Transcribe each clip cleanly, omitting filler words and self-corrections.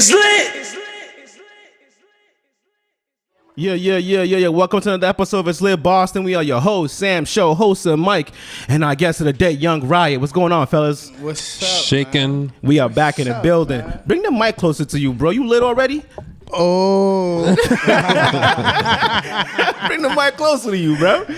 It's lit. Yeah. Welcome to another episode of ItsLitBoston. We are your hosts, Sam, Sho, Wholesome Mike, and our guest of the day, Young Riot. What's going on, fellas? What's up, Shaking. man? We are back in the building. Man? Bring the mic closer to you, bro. You lit already? Oh. Bring the mic closer to you, bro. Shit,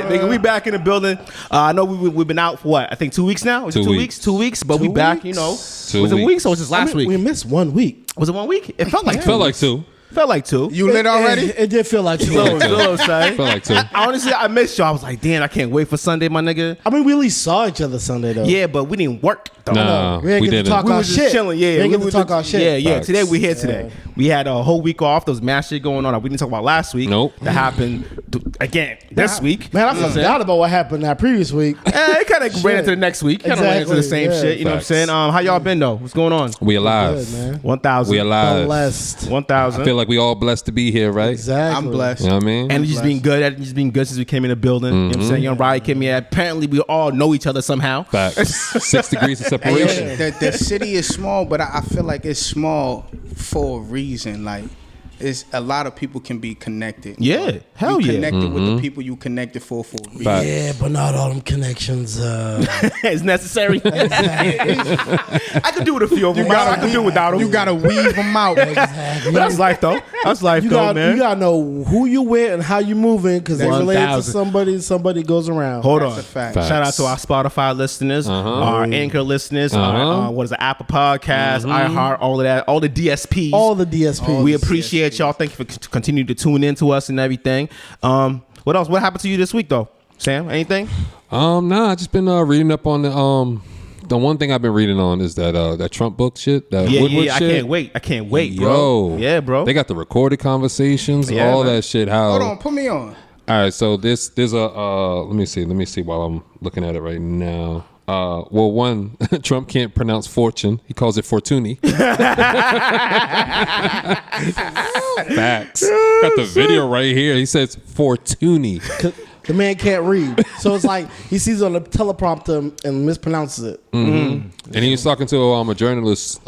nigga, we back in the building. I know we've been out for what? I think 2 weeks now. Was it 2 weeks? 2 weeks, but we back. You know, was it weeks or was this last week? We missed 1 week. Was it 1 week? It felt like Felt like two. Felt like two. You lit already? It did feel like 2 Felt like two. Honestly, I missed you. I was like, damn, I can't wait for Sunday, my nigga. I mean, we at least saw each other Sunday, though. Yeah, but we didn't work though. Nah, We didn't we get to didn't. talk We our was just shit. chilling, yeah. We didn't get We to talk our shit. Yeah. Facts. Today we here today. We had a whole week off. There was mad shit going on. We didn't talk about last week. Nope. That happened again this week. Man, I forgot about what happened that previous week. It kind of ran into the next week. Kind of ran into the same Exactly, shit. You know what I'm Facts. saying? How y'all been though? What's going on? We alive. Good, man. 1,000. We alive. Blessed. 1,000. I feel like we all blessed to be here, right? Exactly. I'm blessed. You know what I mean? And it's just been good. It's been good since we came in the building. You know what I'm saying? Young Riot came in. Apparently, we all know each other somehow. Facts. 6 degrees of separation. The city is small, but I feel like it's small for a reason. Like, it's a lot of people can be connected. Yeah. Hell you yeah. connected with the people you connected for a reason. Facts. Yeah, but not all them connections. It's necessary. I could do with a few of them. I could do without them. You gotta weave them out. Exactly. But that's life, though. That's life, You though, got man. you gotta know who you with and how you moving because they related to 1,000. somebody. Somebody goes around. Hold That's on. a fact. Facts. Shout out to our Spotify listeners, our Anchor listeners, our, what is it, Apple Podcasts, iHeart, all of that, all the DSPs. All the DSPs. We appreciate y'all. Thank you for continuing to tune in to us and everything. What else? What happened to you this week, though? Sam, anything? Nah, I just been reading up on the one thing I've been reading on is that Trump book shit, that Woodward I shit. I can't wait, bro. Yo. Yeah, bro. They got the recorded conversations, Yeah, all man. that shit. How? Hold on, put me on. All right, so there's a let me see while I'm looking at it right now. Well, one, Trump can't pronounce fortune. He calls it fortuny. Facts. Got the video right here. He says fortuny. The man can't read, so it's like he sees it on the teleprompter and mispronounces it. And he was talking to a journalist.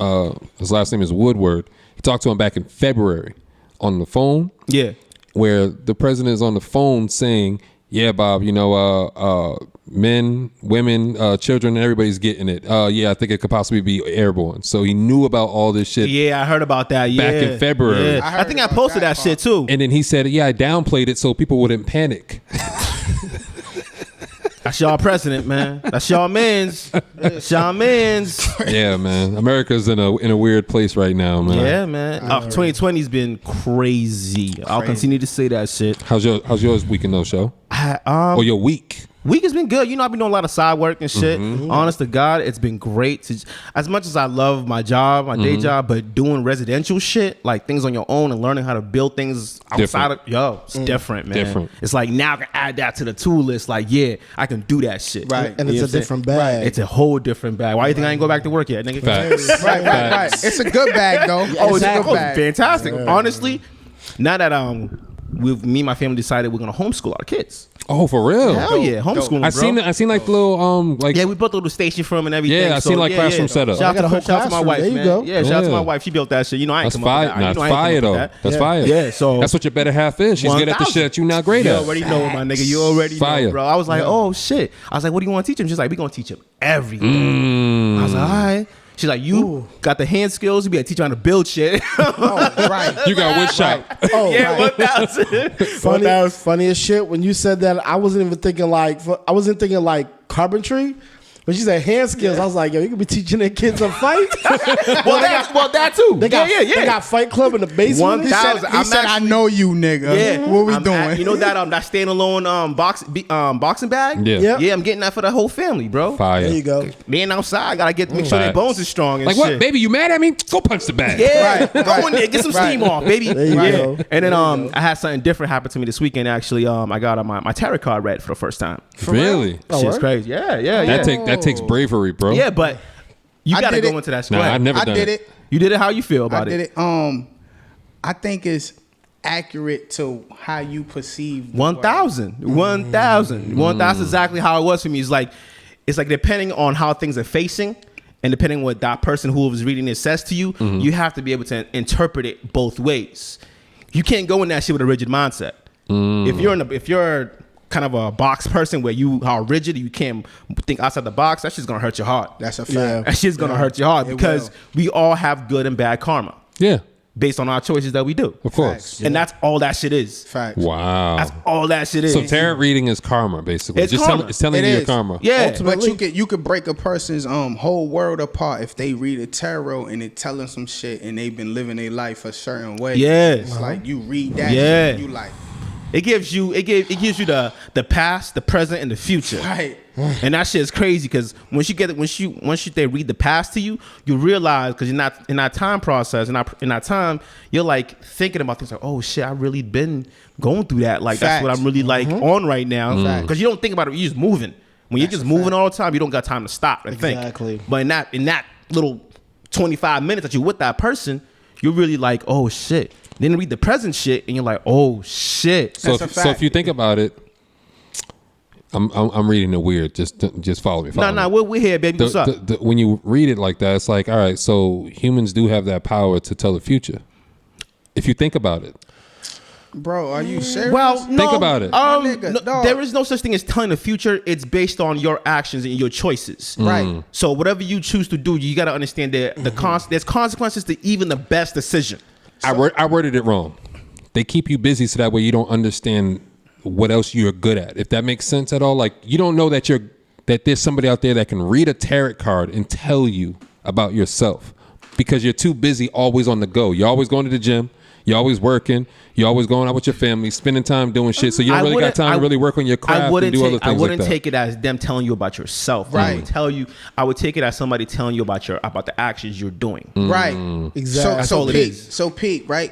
His last name is Woodward. He talked to him back in February on the phone. Yeah. Where the president is on the phone saying, "Yeah, Bob, you know, men, women, children, everybody's getting it. Yeah, I think it could possibly be airborne." So he knew about all this shit. Yeah, I heard about that. Yeah. Back in February. Yeah. I think I posted that shit too. And then he said, "Yeah, I downplayed it so people wouldn't panic." That's y'all president, man. That's y'all mans. That's y'all mans. Yeah, man. America's in a weird place right now, man. Yeah, man. 2020's been crazy. I'll continue to say that shit. How's yours weekend though, Show? Or your week? Week has been good. You know, I've been doing a lot of side work and shit. Mm-hmm. Honest to God, it's been great. As much as I love my job, my day job, but doing residential shit, like things on your own and learning how to build things outside of, it's different, man. Different. It's like now I can add that to the tool list. Like, yeah, I can do that shit. Right. And You it's know a what I'm different saying? bag. It's a whole different bag. Why do you think I ain't go back to work yet, nigga? Facts. Right. It's a good bag, though. Oh, It's a good it's bag. fantastic. Honestly, now that me and my family decided we're gonna homeschool our kids. Oh, for real? Hell yeah, homeschooling, bro. I seen like the little like Yeah, we built a little station for him and everything. Yeah, I seen like classroom setup. Shout I got a whole out to my classroom. wife, There you man. go. Yeah, shout out to Yeah. my wife. She built that shit. You know, I ain't that's come up with fire. that. That's You know, I ain't fire come up though. with that. That's Yeah. fire. Yeah, so that's what your better half is. She's good at the 1,000. shit that you not great You at. already know, my nigga. You already Fire. know, bro. I was like, oh shit. I was like, what do you want to teach him? She's like, we gonna teach him everything. I was like, all right. She's like, you got the hand skills. You be a teacher how to build shit. Right. You got wood shop. Oh, Yeah, right. 1,000. Funny as shit. When you said that, I wasn't even thinking like carpentry. When she said hand skills, I was like, yo, you could be teaching their kids to fight. Well, that too. They got, yeah. They got fight club in the basement. 1,000. He said, I know you, nigga. Yeah, What we I'm doing? you know that that standalone boxing bag. Yeah. Yep. Yeah, I'm getting that for the whole family, bro. Fire. There you go. Being outside, gotta make sure their Facts. bones are strong and Like shit. what, baby? You mad at me? Go punch the bag. Yeah, Right, go in there, get some steam off, baby. There you go. And then I had something different happen to me this weekend. Actually, I got my tarot card read for the first time. Really? Oh, Shit's word? crazy. Yeah. That takes bravery, bro. Yeah, but you I gotta did go it. into that. Nah, I never I done did it. You did it. How you feel about I did it. I think it's accurate to how you perceive the 1,000. 1,000. 1,000 exactly how it was for me. It's like depending on how things are facing and depending on what that person who was reading it says to you, you have to be able to interpret it both ways. You can't go in that shit with a rigid mindset. If you're kind of a box person where you are rigid, you can't think outside the box, that shit's gonna hurt your heart. That's a fact. Yeah. That shit's gonna hurt your heart because we all have good and bad karma. Yeah. Based on our choices that we do. Of course. And that's all that shit is. Facts. Wow. That's all that shit is. So tarot reading is karma, basically. It's Just karma. it's telling It you your is. karma. Yeah. But you could break a person's whole world apart if they read a tarot and it tell them some shit and they've been living their life a certain way. Yes. It's like you read that Yeah. shit and you like, It gives you the past, the present, and the future. right. And that shit is crazy because once they read the past to you, you realize because you're not in that time process, in that time, you're like thinking about things like, oh shit, I really been going through that. Like that's what Facts. I'm really like on right now. Because you don't think about it, you're just moving. When you're just moving all the time, you don't got time to stop and think. Exactly. But in that little 25 minutes that you're with that person, you're really like, oh shit. Then read the present shit and you're like, oh shit. So That's a if fact. you think about it, I'm reading it weird. Just follow me. No, we're here, baby. What's up? When you read it like that, it's like, all right, so humans do have that power to tell the future. If you think about it. Bro, are you serious? Well, no, Think about it. My nigga, no, dog. there is no such thing as telling the future. It's based on your actions and your choices. Right. So whatever you choose to do, you got to understand that there's consequences to even the best decision. I worded it wrong. They keep you busy so that way you don't understand what else you're good at. If that makes sense at all, like you don't know that there's somebody out there that can read a tarot card and tell you about yourself because you're too busy always on the go. You're always going to the gym. You're always working. You're always going out with your family, spending time doing shit. So you don't really got time to really work on your craft and do other things like that. I wouldn't take it as them telling you about yourself. Right. I would take it as somebody telling you about the actions you're doing. Right. Exactly. That's So all it Pete, is. so Pete, right?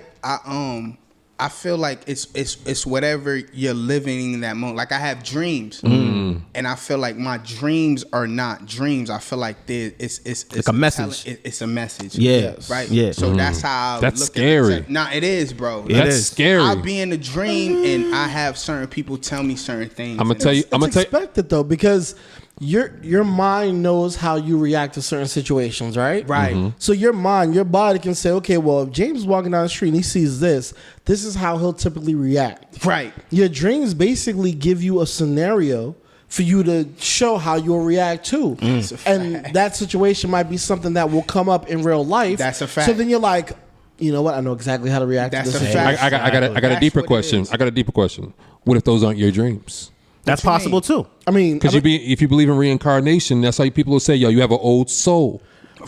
I feel like it's whatever you're living in that moment. Like I have dreams, and I feel like my dreams are not dreams. I feel like it's like a message. It's a message. Yeah. Right. Yeah. So that's how I That's look scary. At it. Nah, it is, bro. That's is. scary. I'll be in a dream and I have certain people tell me certain things. I'm gonna tell you. It's expected though because your mind knows how you react to certain situations, right? Right. So your body can say, okay, well, if James is walking down the street and he sees this is how he'll typically react. Right. Your dreams basically give you a scenario for you to show how you'll react to. And that situation might be something that will come up in real life. That's a fact. So then you're like, you know what? I know exactly how to react That's to a this. fact. I got a That's deeper what it question. is. I got a deeper question. What if those aren't your dreams? That's What you possible too. I mean, Because if you believe in reincarnation, that's how people will say, yo, you have an old soul.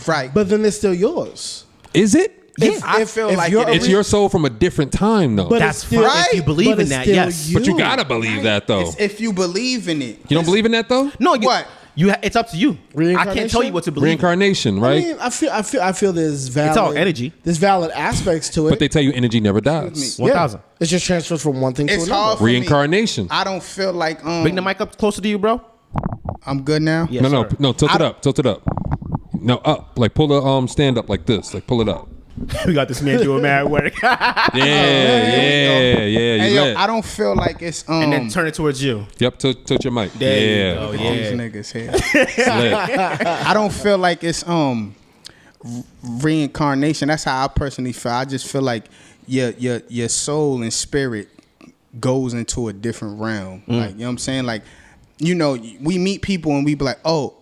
Right. but then it's still yours. Is it? I feel like you're it It's your soul from a different time, though. But That's it's still, fine. If you believe but in it's that, still yes. But you gotta believe that, though. It's if you believe in it. You don't believe in that, though? No, What? It's up to you. I can't tell you what to believe. Reincarnation, right? I mean, I feel there's valid. all energy. There's valid aspects to it. But they tell you energy never dies. 1,000. It's just transfers from one thing to It's another. hard for me. Reincarnation. I don't feel like Bring the mic up closer to you, bro. I'm good now. Yes, no, sir. no, tilt it up, tilt it up. No, up. Like pull the stand up like this. Like pull it up. We got this man doing mad work. Yeah. Hey You yo, lit. I don't feel like it's And then turn it towards you. Yep, tilt your mic. There you go. these Yeah. niggas here. It's lit. I don't feel like it's reincarnation. That's how I personally feel. I just feel like your soul and spirit goes into a different realm. Like, you know what I'm saying? Like, you know, we meet people and we be like, oh,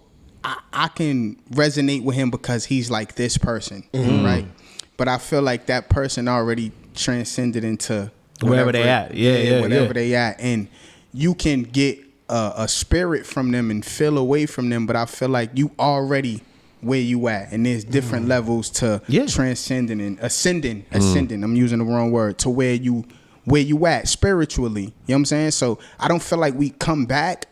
I can resonate with him because he's like this person, right? But I feel like that person already transcended into Wherever they at. Yeah, whatever yeah. they at, and you can get a spirit from them and feel away from them. But I feel like you already where you at, and there's different levels to transcending and ascending. I'm using the wrong word to where you at spiritually. You know what I'm saying? So I don't feel like we come back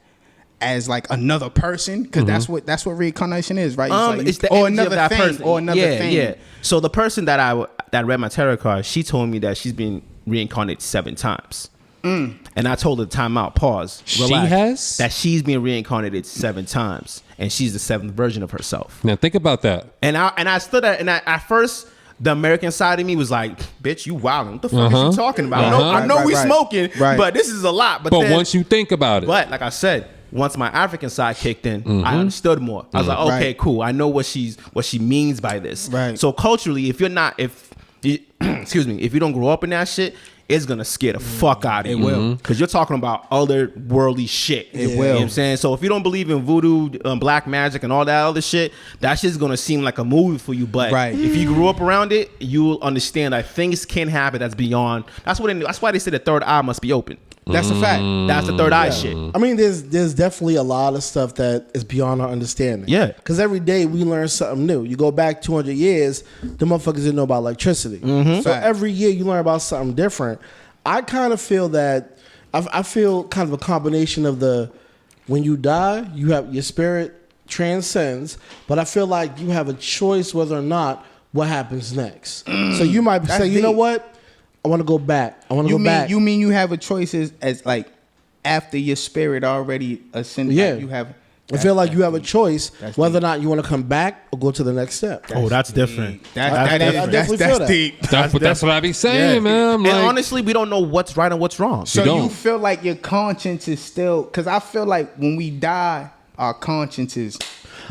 as like another person, because that's what reincarnation is, right? It's the or energy another of that thing, person. or another thing. Yeah. So the person that read my tarot card, she told me that she's been reincarnated 7 times. And I told her time out, pause. She relax, has? that she's been reincarnated 7 times, and she's the 7th version of herself. Now think about that. And I stood there, and at first, the American side of me was like, "Bitch, you wildin'. What the fuck is you talking about? I know Right, we right. smoking, Right. but this is a lot." But then, once you think about it, but like I said, once my African side kicked in, I understood more. I was like, okay, cool. I know what she means by this. Right. So culturally, if you don't grow up in that shit, it's gonna scare the fuck out of you. It will. Because you're talking about other worldly shit. It will. You know what I'm saying? So if you don't believe in voodoo, black magic, and all that other shit, that shit's gonna seem like a movie for you. But if you grew up around it, you'll understand that things can happen that's beyond. That's why they say the third eye must be open. That's a fact. That's the third eye shit. I mean, there's definitely a lot of stuff that is beyond our understanding. Yeah. Because every day we learn something new. You go back 200 years, the motherfuckers didn't know about electricity. So every year you learn about something different. I kind of feel that, I feel kind of a combination of when you die, you have your spirit transcends, but I feel like you have a choice whether or not what happens next. So you might say, you know what? I want to go back. You mean you have a choice as like after your spirit already ascended? Yeah. Like you have. I feel like you have a choice whether or not you want to come back or go to the next step. That's different. That's deep. That's what I be saying, man. I'm and like, honestly, we don't know what's right and what's wrong. So don't. you feel like your conscience is still? Because I feel like when we die, our conscience is.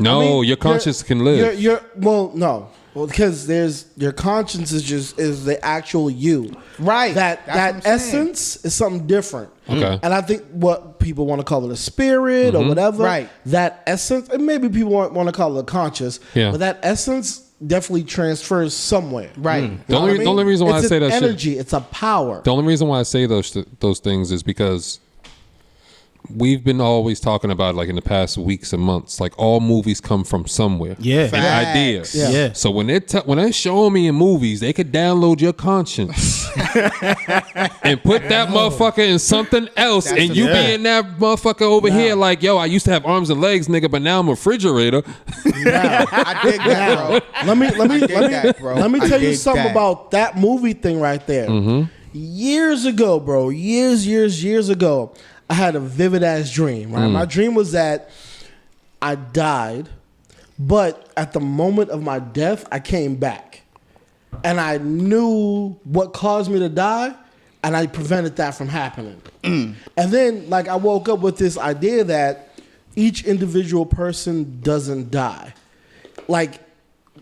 no, your conscience can live. No. Well, because your conscience is the actual you. Right. That That's what I'm essence is something different. Okay. And I think what people want to call it a spirit or whatever. Right. That essence, and maybe people want to call it conscious. Yeah. But that essence definitely transfers somewhere. Right. The only reason why it's I say an that shit- energy. It's a power. The only reason why I say those things is because we've been always talking about, like, in the past weeks and months, like, all movies come from somewhere. Yeah. An Facts. idea. Yeah. So when they're showing me in movies, they could download your conscience and put that motherfucker in something else, That's and you yeah. be in that motherfucker over here like, yo, I used to have arms and legs, nigga, but now I'm a refrigerator. I dig that, bro. Let me tell you dig something that. about that movie thing right there. Years ago, bro, years ago, I had a vivid ass dream. Right, my dream was that I died, but at the moment of my death, I came back, and I knew what caused me to die, and I prevented that from happening. And then, like, I woke up with this idea that each individual person doesn't die. Like,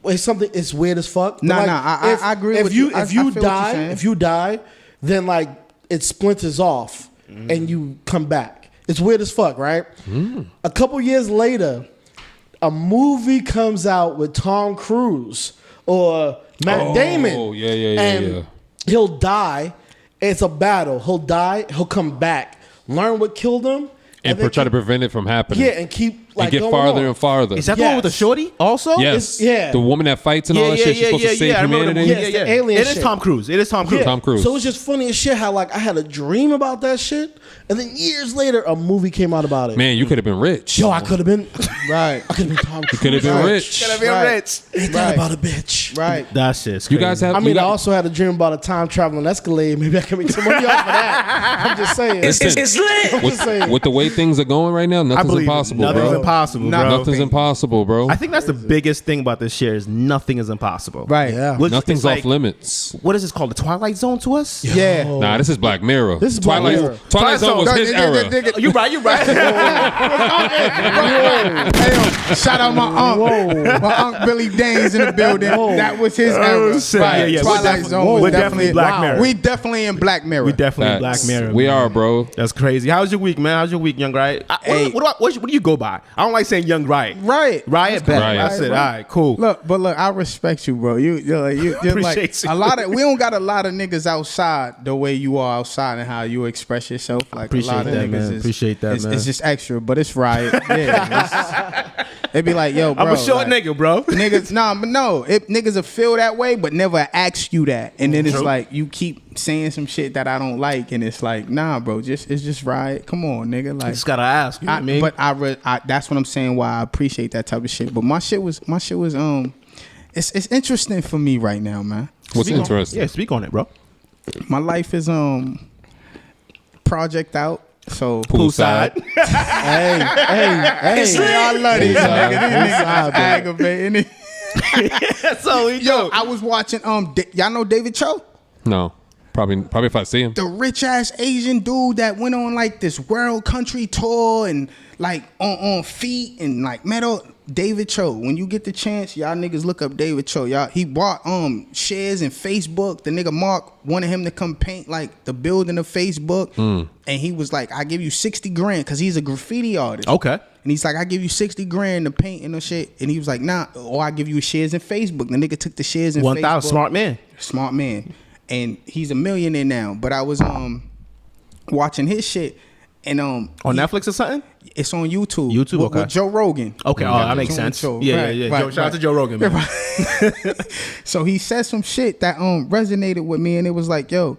it's weird as fuck. I agree with you. If you die, then like it splinters off and you come back. It's weird as fuck, right? A couple years later, a movie comes out with Tom Cruise or Matt Damon. Oh, yeah. And he'll die. It's a battle. He'll die. He'll come back. Learn what killed him. And then try to prevent it from happening. Yeah, and keep like and get going farther on. and farther. Is that the one with the shorty also? Yes. Yeah. The woman that fights and all that shit. She's supposed to save I remember the humanity. movie. Yes, the alien It is shit. Tom Cruise. It is Tom Cruise. Yeah. Tom Cruise. So it was just funny as shit how like I had a dream about that shit, and then years later a movie came out about it. Man, you could have been rich. Yo, I could have been Right. I could have been Tom Cruise. You could have been rich. Gotta be rich. Ain't that about a bitch? Right. That shit's You crazy. guys have. I you mean, I got- also had a dream about a time traveling Escalade. Maybe I can make some money off of that. I'm just saying. Listen, I'm just saying. with the way things are going right now, I nothing's believe impossible, nothing's bro. impossible, bro. Nothing's impossible, bro. I think that's the biggest thing about this shit is nothing is impossible. Right. Yeah. Which Nothing's is like, off limits. What is this called? The Twilight Zone to us? Yeah. Nah, this is Black Mirror. This is Black Twilight. Mirror. Twilight Zone was his era. You right. Hey, shout out my aunt. My aunt Billy Danes in the building. That was his era. shit. Right. Yeah. Twilight Zone was We're definitely Black Mirror. We definitely in Black Mirror. We definitely Facts. Black Mirror. We man. are, bro. That's crazy. How's your week, man? How's your week, Young Riot? Hey. What do you go by? I don't like saying Young Riot. Right. Riot, bet. Riot. That's it. All right, cool. Look, I respect you, bro. You're like Appreciate you. a lot of. We don't got a lot of niggas outside the way you are outside and how you express yourself. Like Appreciate a lot of that, niggas man. Appreciate that, man. It's just extra, but it's Riot. Yeah, they be like, yo, bro. I'm a short like, nigga, bro. Niggas, niggas will feel that way, but never ask you that, and then it's True. like you keep saying some shit that I don't like, and it's like, nah, bro, it's just Riot. Come on, nigga, like. Just gotta ask. You know what I mean? But I that's what I'm saying. Why I appreciate that type of shit. But my shit was it's interesting for me right now, man. What's Speak on- interesting? Yeah, speak on it, bro. My life is project out. So Poolside. Hey. I love these niggas. These niggas is aggravating. So Yo, I was watching y'all know David Cho? No. Probably if I see him. The rich ass Asian dude that went on like this world country tour and like on feet and like metal. David Cho. When you get the chance, y'all niggas look up David Cho. He bought shares in Facebook. The nigga Mark wanted him to come paint like the building of Facebook, and he was like, "I give you 60 grand," because he's a graffiti artist. Okay. And he's like, "I give you 60 grand to paint and no shit." And he was like, "Nah," or I give you shares in Facebook. The nigga took the shares in 1,000. Facebook. Smart man. And he's a millionaire now. But I was watching his shit, and on Netflix or something. It's on YouTube. Okay. With Joe Rogan. Okay, that makes sense. Yeah. Shout out to Joe Rogan, man. So he said some shit that resonated with me, and it was like, yo,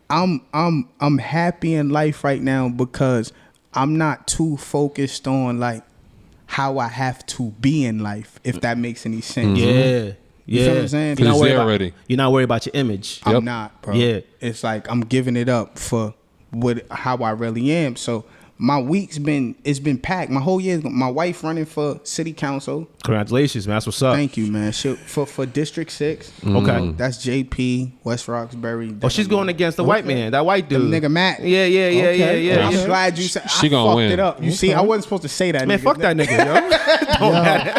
I'm happy in life right now because I'm not too focused on like how I have to be in life, if that makes any sense. Yeah. You feel what I'm saying? You're not worried about your image. I'm not, bro. Yeah. It's like I'm giving it up for how I really am. So my week's been packed. My whole year, my wife running for city council. Congratulations, man. That's what's up. Thank you, man. For District 6. Okay. That's JP, West Roxbury. Oh, she's going against the white man, that white dude. The nigga Matt. Yeah. I'm glad you said. She I gonna fucked win. it up. You see, I wasn't supposed to say that. Man, nigga. fuck that nigga, yo. Don't matter.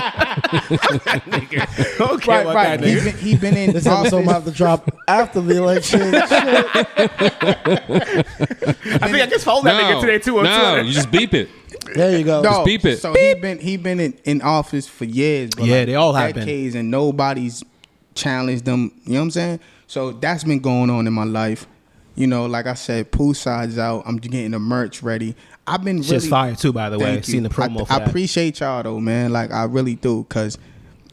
Fuck that nigga. Okay, Right. He been in This episode office. might have to drop after the election. I think I just followed that nigga today too on Twitter. You just beep it. There you go. No, beep it. So he been in office for years. But Yeah, they all have been. decades, and nobody's challenged them. You know what I'm saying? So that's been going on in my life. You know, like I said, Poolside's out. I'm getting the merch ready. I've been really Shit's fire too, by the way. Thank you. Seen the promo for I that. appreciate y'all though, man. Like I really do, cause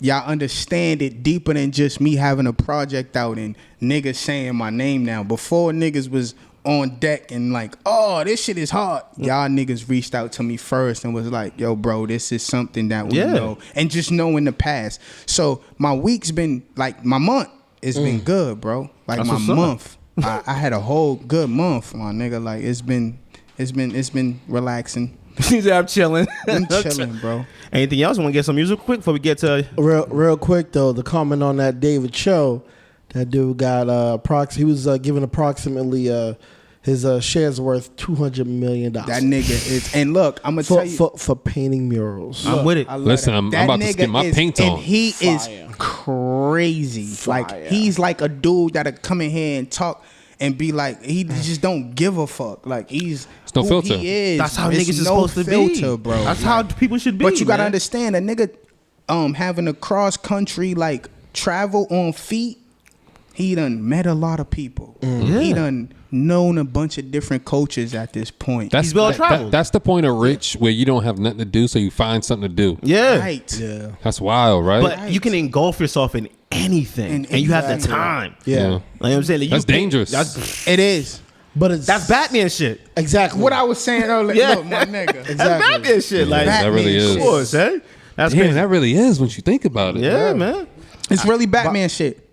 y'all understand it deeper than just me having a project out and niggas saying my name now. Before niggas was on deck and like, oh, this shit is hard. Y'all niggas reached out to me first and was like, yo, bro, this is something that we know. And just knowing the past. So my week's been like, my month has been good, bro. Like That's my what's up. month. I had a whole good month, my nigga. Like it's been relaxing. She's out chilling. I'm chilling, bro. Anything else? Want to get some music quick before we get to? Real quick though, the comment on that David Cho, that dude got he was given approximately his shares worth $200 million. That nigga is, and look, I'm gonna tell you for painting murals. I'm with it. Listen, I'm about to get my paint on. And he Fire. is crazy. Fire. Like he's like a dude that'll come in here and talk and be like, he just don't give a fuck. Like he's no who filter. He is. That's how It's niggas is no supposed to filter, be, bro. That's how people should be. But you gotta man. understand, a nigga having a cross country like travel on feet. He done met a lot of people. He done known a bunch of different cultures at this point. He's well traveled. That's the point of rich, where you don't have nothing to do, so you find something to do. Yeah. right. Yeah. That's wild, right? But you can engulf yourself in anything, and you have the Exactly. time. Yeah. Yeah. Like, you know what I'm saying? Like, That's dangerous. It is. But it's That's Batman shit. exactly What I was saying earlier. Yeah. Look, my nigga. That's Exactly. Batman shit. Like, that Batman really is. shit. of course, eh? That's Damn, crazy. that really is when you think about it. Yeah, man. It's really Batman shit.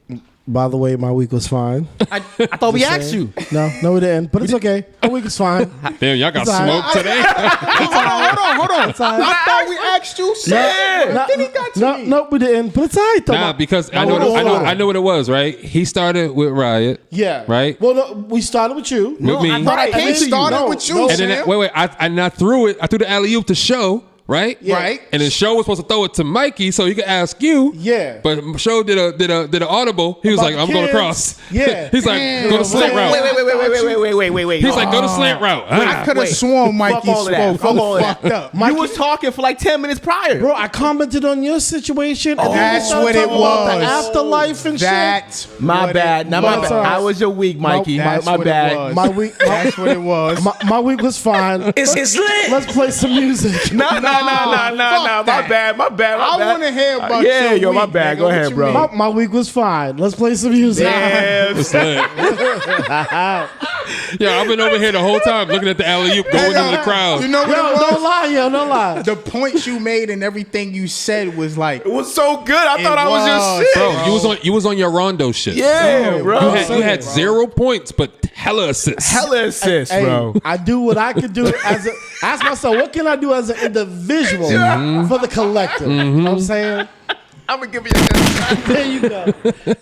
By the way, my week was fine. I thought we asked you. No, we didn't. But it's okay. My week is fine. Damn, y'all got It's all right. smoked today. Hold on. It's all right. I thought we asked you. Then he got to me. No, we didn't. But it's all right though. Nah, because I Hold on. know what it was, right? He started with Riot. Yeah. Right? Well, no, we started with you. With me. I thought I came started with you, And then Sam. wait, I threw the alley-oop to Sho, right? Yeah. Right. And then Sho was supposed to throw it to Mikey so he could ask you. Yeah. But Sho did an audible. He was About like, the I'm going kids. across. Yeah. He's like, go to slant route. Wait. He's like, go to slant route. I could have sworn Mikey all of that. spoke. Fuck I'm all of fucked that. up. You was talking for like 10 minutes prior. Bro, I commented on your situation. And then That's we started what it talking about was. The afterlife and That's My what bad. it Now my was. bad. How was your week, Mikey? That's My what it bad. was. My week. That's what it was. My week was fine. It's lit. Let's play some music. No. Fuck My that. bad. I want to hear about yeah, your yo, my week, bad. nigga. Go What ahead, you bro. mean? My week was fine. Let's play some music. Damn. It's lit. Yeah, I've been over here the whole time looking at the alley-oop going into the crowd. You know what Yo, it was? don't lie, yo, don't lie. The points you made and everything you said was like, It was so good. I thought I was was, your shit. Bro, you was on your Rondo shit. Yeah, bro. You had 0 points, but hella assists. hella assists, Hey, bro. I do what I can do as ask myself, what can I do as an individual for the collective? You know what I'm saying? I'm gonna give you a good shot. There you go.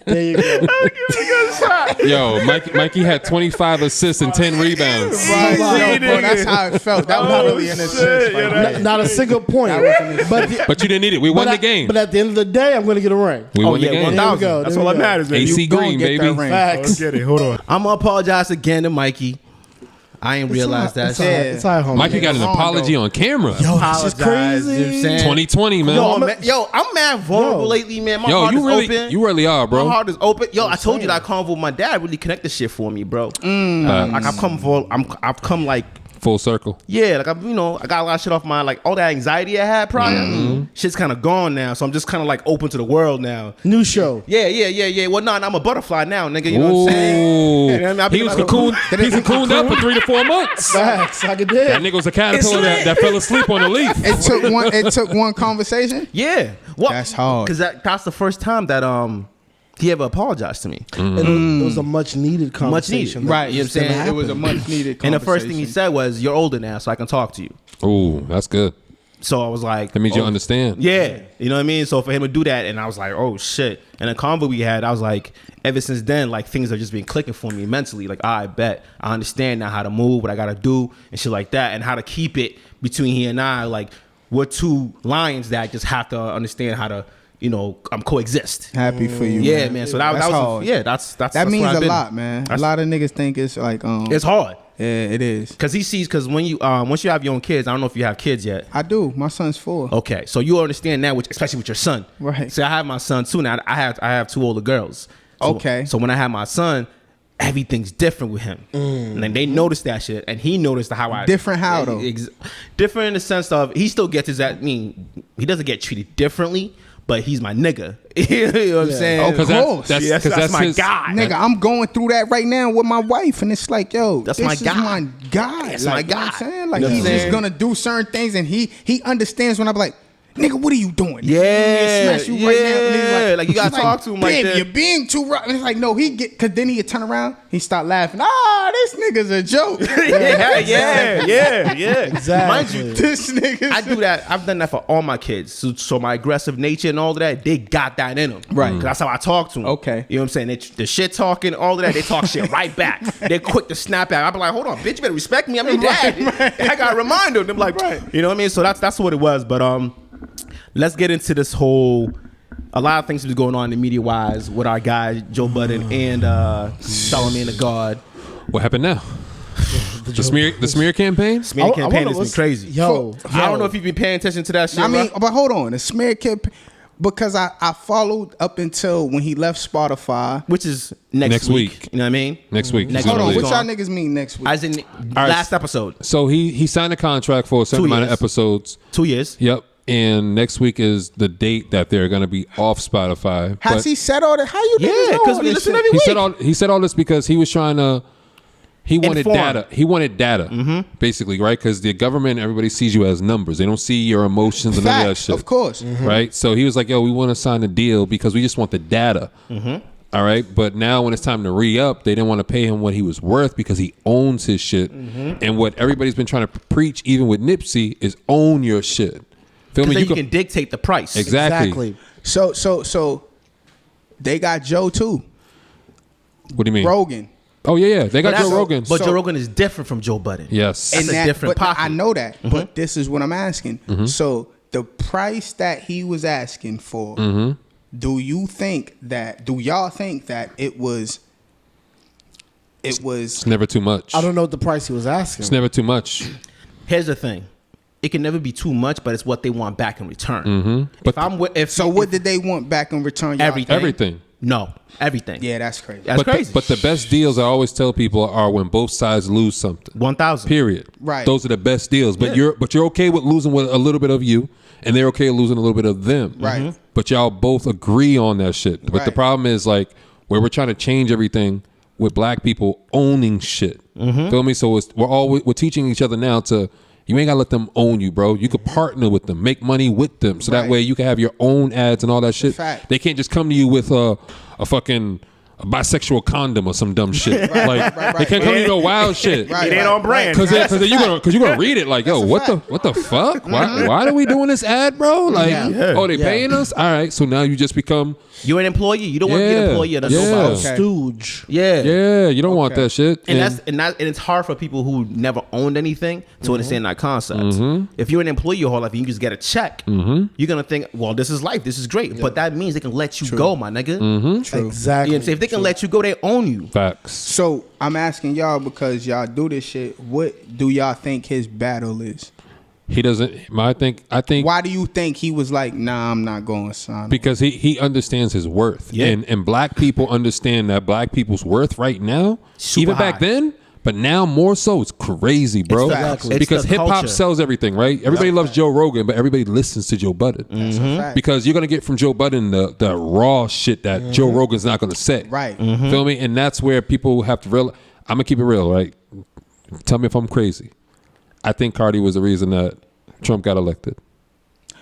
There you go. I'm gonna give you a good shot. Yo, Mikey had 25 assists and 10 rebounds. Right, yo, bro, that's how it felt. That was really an assist. Like, Not a single point. But you didn't need it. We won the game. But at the end of the day, I'm going to get a ring. We won the game. 1,000. That's all that matters, man. AC Green, baby. Facts. Get it. Hold on. I'm gonna apologize again to Mikey. I ain't realized that. It's all right, homie. Mikey got an apology on camera. Yo, this is crazy. You know what I'm saying? 2020, man. I'm mad vulnerable lately, man. My heart is open. You really are, bro. My heart is open. Yo, I told you that convo with my dad really connected shit for me, bro. Like I've come like full circle. Yeah, like I got a lot of shit off my like all that anxiety I had prior. Shit's kind of gone now, so I'm just kind of like open to the world now. New show. Yeah. Well, I'm a butterfly now, nigga. You know what I'm saying? You know what I mean? He was cocooned up for 3 to 4 months. Facts, I could do That nigga was a caterpillar that fell asleep on the leaf. It took one conversation. Yeah, well, that's hard. Because that's the first time that he ever apologized to me. And it was a much needed conversation. Right, you know what I'm saying? It was a much needed conversation. And the first thing he said was, "You're older now, so I can talk to you." Ooh, that's good. So I was like, that means you understand. Yeah, you know what I mean? So for him to do that, and I was like, oh shit. And the convo we had, I was like, ever since then, like things have just been clicking for me mentally. Like, I bet I understand now how to move, what I gotta do, and shit like that, and how to keep it between he and I. Like, we're two lions that just have to understand how to, coexist. Happy for you. Yeah, man. So that was hard. That means a lot, man. A lot of niggas think it's like it's hard. Yeah, it is. Because when you once you have your own kids, I don't know if you have kids yet. I do. My son's 4. Okay, so you understand that, especially with your son. Right. See, I have my son too now. I have 2 older girls. So, okay. So when I have my son, everything's different with him, and then they notice that shit, and he noticed how I different how though. Different in the sense of he still gets his. I mean, he doesn't get treated differently. But he's my nigga. You know what I'm saying? Oh, because that's my his guy. Nigga, I'm going through that right now with my wife, and it's like, yo, that's this my is guy. my guy. That's like, my guy. You know what I'm saying? Like, he's just gonna do certain things, and he understands when I'm like, nigga, what are you doing? Yeah, smash you right now. And he's like you gotta talk to him like that. You're being too rough. And it's like, no, because then he'd turn around, he start laughing. This nigga's a joke. yeah. Exactly. Mind you, this nigga. I do that. I've done that for all my kids. So my aggressive nature and all of that, they got that in them. Right. 'Cause that's how I talk to them. Okay. You know what I'm saying? The shit talking, all of that, they talk shit right back. They're quick to snap back. I be like, hold on, bitch, you better respect me. I'm your dad. Right. I gotta remind them. I'm like, you know what I mean? So that's what it was. But let's get into this whole. A lot of things was going on in the media wise with our guy Joe Budden and Charlamagne the God. What happened now? The smear campaign? Smear campaign has been crazy. Yo, I don't know if you've been paying attention to that shit. I mean, but hold on, the smear campaign. Because I followed up until when he left Spotify, which is next week. You know what I mean? Next week. Hold on, what y'all niggas mean next week? As in last episode. So he signed a contract for a certain amount of episodes. 2 years. Yep. And next week is the date that they're going to be off Spotify. Has he said all that? How you niggas know because all we this listen shit? every week. He said all this because he was trying to. He wanted Inform. data. He wanted data, basically, right? Because the government, everybody sees you as numbers. They don't see your emotions and all that shit. Of course. Right? So he was like, yo, we want to sign a deal because we just want the data. All right? But now when it's time to re-up, they didn't want to pay him what he was worth because he owns his shit. And what everybody's been trying to preach, even with Nipsey, is own your shit. Feel me? You can dictate the price. Exactly. So they got Joe too. What do you mean? Rogan. Oh yeah. They got Joe Rogan. But Joe Rogan is different from Joe Budden. Yes. That's a different pocket. I know that. But this is what I'm asking. So the price that he was asking for, do y'all think that it was It's never too much. I don't know what the price he was asking. It's never too much. Here's the thing. It can never be too much, but it's what they want back in return. But what did they want back in return? Y'all think? everything. No, everything. Yeah, that's crazy. That's crazy. But the best deals I always tell people are when both sides lose something. 1,000. Period. Right. Those are the best deals. But you're okay with losing with a little bit of you, and they're okay with losing a little bit of them. Right. But y'all both agree on that shit. But the problem is like where we're trying to change everything with black people owning shit. Feel me? So we're teaching each other now to. You ain't gotta let them own you, bro. You could partner with them, make money with them, so that way you can have your own ads and all that shit. Fact. They can't just come to you with a fucking a bisexual condom or some dumb shit. They can't come you no wild shit. It ain't on brand. Because then you're gonna read it like, yo, what the fuck? Why are we doing this ad, bro? Like, oh, they paying us? All right, so now you just become. You're an employee. You don't want to be an employee of nobody. Stooge. Yeah, you don't want that shit. And it's hard for people who never owned anything to understand that concept. If you're an employee your whole life and you just get a check, you're gonna think, well, this is life. This is great. But that means they can let you go, my nigga. True. Exactly. You know what I'm saying? If they can let you go, they own you. Facts. So I'm asking y'all, because y'all do this shit, what do y'all think his battle is? He doesn't. I think. Why do you think he was like, nah, I'm not going to sign? Because he understands his worth. Yeah. And black people understand that black people's worth right now, Super even high. back then, but now more so. It's crazy, bro. Exactly. Because It's the hip hop culture. sells everything, right? Everybody loves Joe Rogan, but everybody listens to Joe Budden. That's a fact. Because you're gonna get from Joe Budden the raw shit that Joe Rogan's not gonna say. Right. Feel me? And that's where people have to realize. I'm gonna keep it real, right? Tell me if I'm crazy. I think Cardi was the reason that Trump got elected.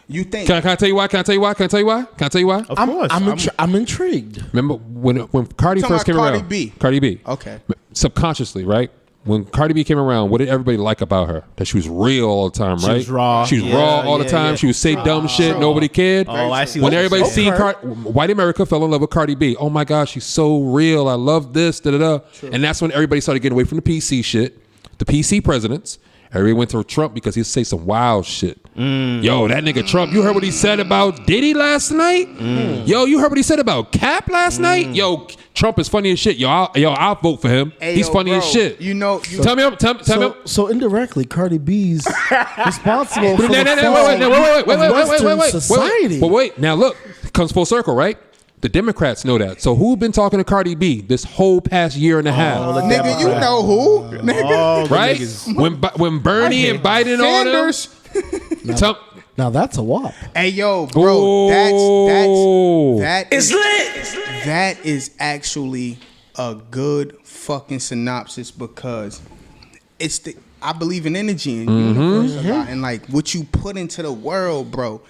You think? Can I tell you why? Can I tell you why? Can I tell you why? Can I tell you why? Of course. I'm intrigued. Remember when Cardi Talking first came about Cardi around? B. Cardi B. Okay. Subconsciously, right? When Cardi B came around, what did everybody like about her? That she was real all the time, right? was raw. She was Yeah, raw all the yeah, time. yeah. She would say dumb shit. Nobody cared. Oh, I see. When what you're everybody saying. seen white America fell in love with Cardi B. Oh my gosh, she's so real. I love this. Da da da. And that's when everybody started getting away from the PC shit, the PC presidents. Everybody went to Trump because he'd say some wild shit. Yo, that nigga Trump, you heard what he said about Diddy last night? Yo, you heard what he said about Cap last night? Yo, Trump is funny as shit. Yo, I'll vote for him. Hey, He's yo, funny bro, as shit. You know, Tell me, So indirectly, Cardi B's responsible for Wait, the fall of Western society. But wait, now look, it comes full circle, right? The Democrats know that. So who's been talking to Cardi B this whole past year and a half? nigga, you know who? Nigga. Right? When Bernie and Biden and all them. Sanders. Now that's a wop. Hey yo, bro, that is actually a good fucking synopsis, because it's I believe in energy and universe a lot, and like what you put into the world, bro.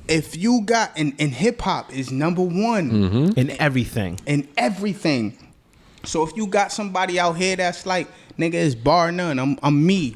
If you got and hip hop is number one in everything. in everything. So if you got somebody out here that's like, nigga, it's bar none, I'm me.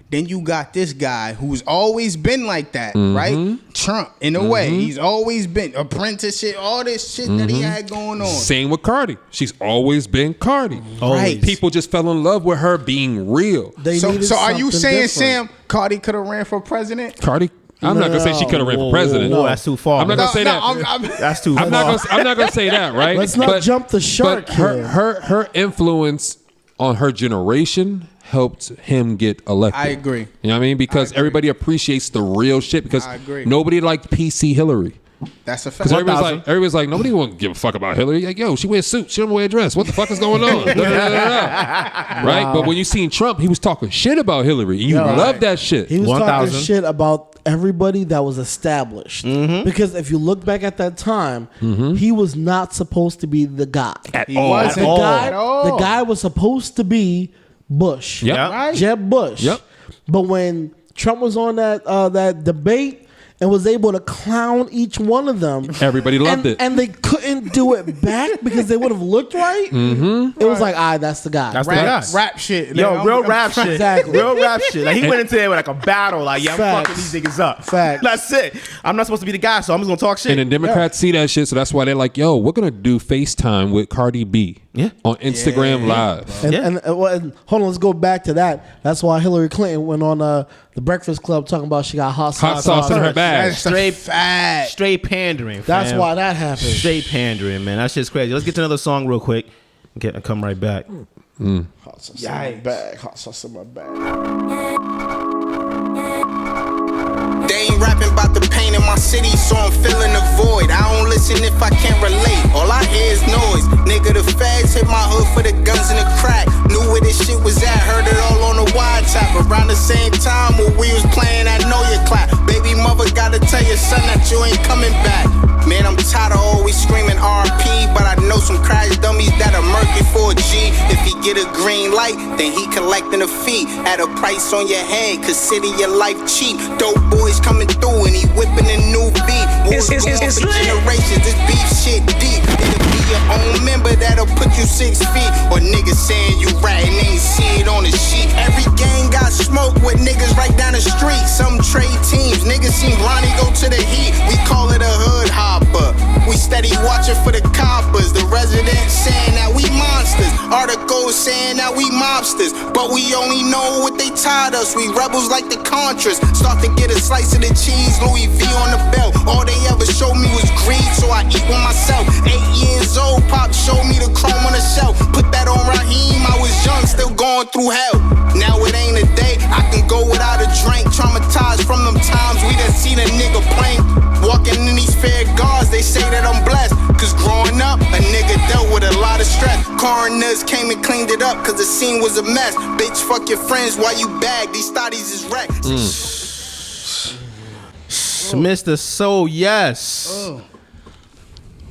Then you got this guy who's always been like that, right? Trump, in a way. He's always been apprenticeship, all this shit that he had going on. Same with Cardi. She's always been Cardi. Right. People just fell in love with her being real. So are you saying, different. Sam, Cardi could have ran for president? Cardi, I'm not gonna say she could have ran for president. No, that's too far. I'm not gonna say that. That's too far. I'm not gonna say that, right? Let's not jump the shark But here. her influence on her generation helped him get elected. I agree. You know what I mean? Because everybody appreciates the real shit. Because I agree. nobody liked PC Hillary. That's a fact. Because everybody's like, nobody won't give a fuck about Hillary. Like, yo, she wears a suit. She don't wear a dress. What the fuck is going on? Right? But when you seen Trump, he was talking shit about Hillary. And you love that shit. He was 1,000. talking shit about everybody that was established. Because if you look back at that time, he was not supposed to be the guy. At He all. wasn't. At all. The guy was supposed to be Bush. Yep. Right. Jeb Bush. Yep. But when Trump was on that debate and was able to clown each one of them, Everybody loved it. and they couldn't do it back because they would have looked right. It was like, that's the guy. That's the guy. Rap shit. Yo, nigga. real rap shit. Exactly. Real rap shit. Like, he went into there with like a battle. Like, yeah, I'm Facts. fucking these niggas up. Facts. That's it. I'm not supposed to be the guy, so I'm just gonna talk shit. And the Democrats see that shit, so that's why they're like, yo, we're going to do FaceTime with Cardi B on Instagram Live. And hold on, let's go back to that. That's why Hillary Clinton went on the Breakfast Club talking about she got hot sauce in her bag. That's straight pandering. That's fam. why that happened. Straight pandering, man. That shit's crazy. Let's get to another song real quick. And come right back. Hot sauce in my bag. Hot sauce in my bag. They ain't rapping about the pain in my city, so I'm filling the void. I don't listen if I can't relate. All I hear is noise. Nigga, the feds hit my hood for the guns and the crack. Knew where this shit was at, heard it all on the wide tap. Around the same time when we was playing, I know you clap. Baby mother gotta tell your son that you ain't coming back. Man, I'm tired of always screaming RP, but I know some crash dummies that'll murk you for a G. If he get a green light, then he collecting a fee. At a price on your head, cause city your life cheap. Dope boys coming through and he whipping a new beat. Wars going for generations, this beef shit deep. It'll be your own member that'll put you 6 feet. Or niggas saying you ratting, ain't see it on the sheet. Every gang got smoke with niggas right down the street. Some trade teams, niggas seen Ronnie go to the heat. We call it a hood hopper. We steady watching for the coppers. The residents saying that we monsters. Articles saying that we mobsters. But we only know what they taught us. We rebels like the Contras. Start to get a slice of the cheese, Louis V on the belt. All they ever showed me was greed, so I eat with myself. 8 years old, Pop showed me the chrome on the shelf. Put that on Raheem, I was young, still going through hell. Now it ain't a day, I can go without a drink. Traumatized from them times we done seen a nigga plank. Walking in these fair guards, they say that I'm blessed. Cause growing up, a nigga dealt with a lot of stress. Coroners came and cleaned it up, cause the scene was a mess. Bitch, fuck your friends while you bag, these thotties is wrecked. Mr. So yes.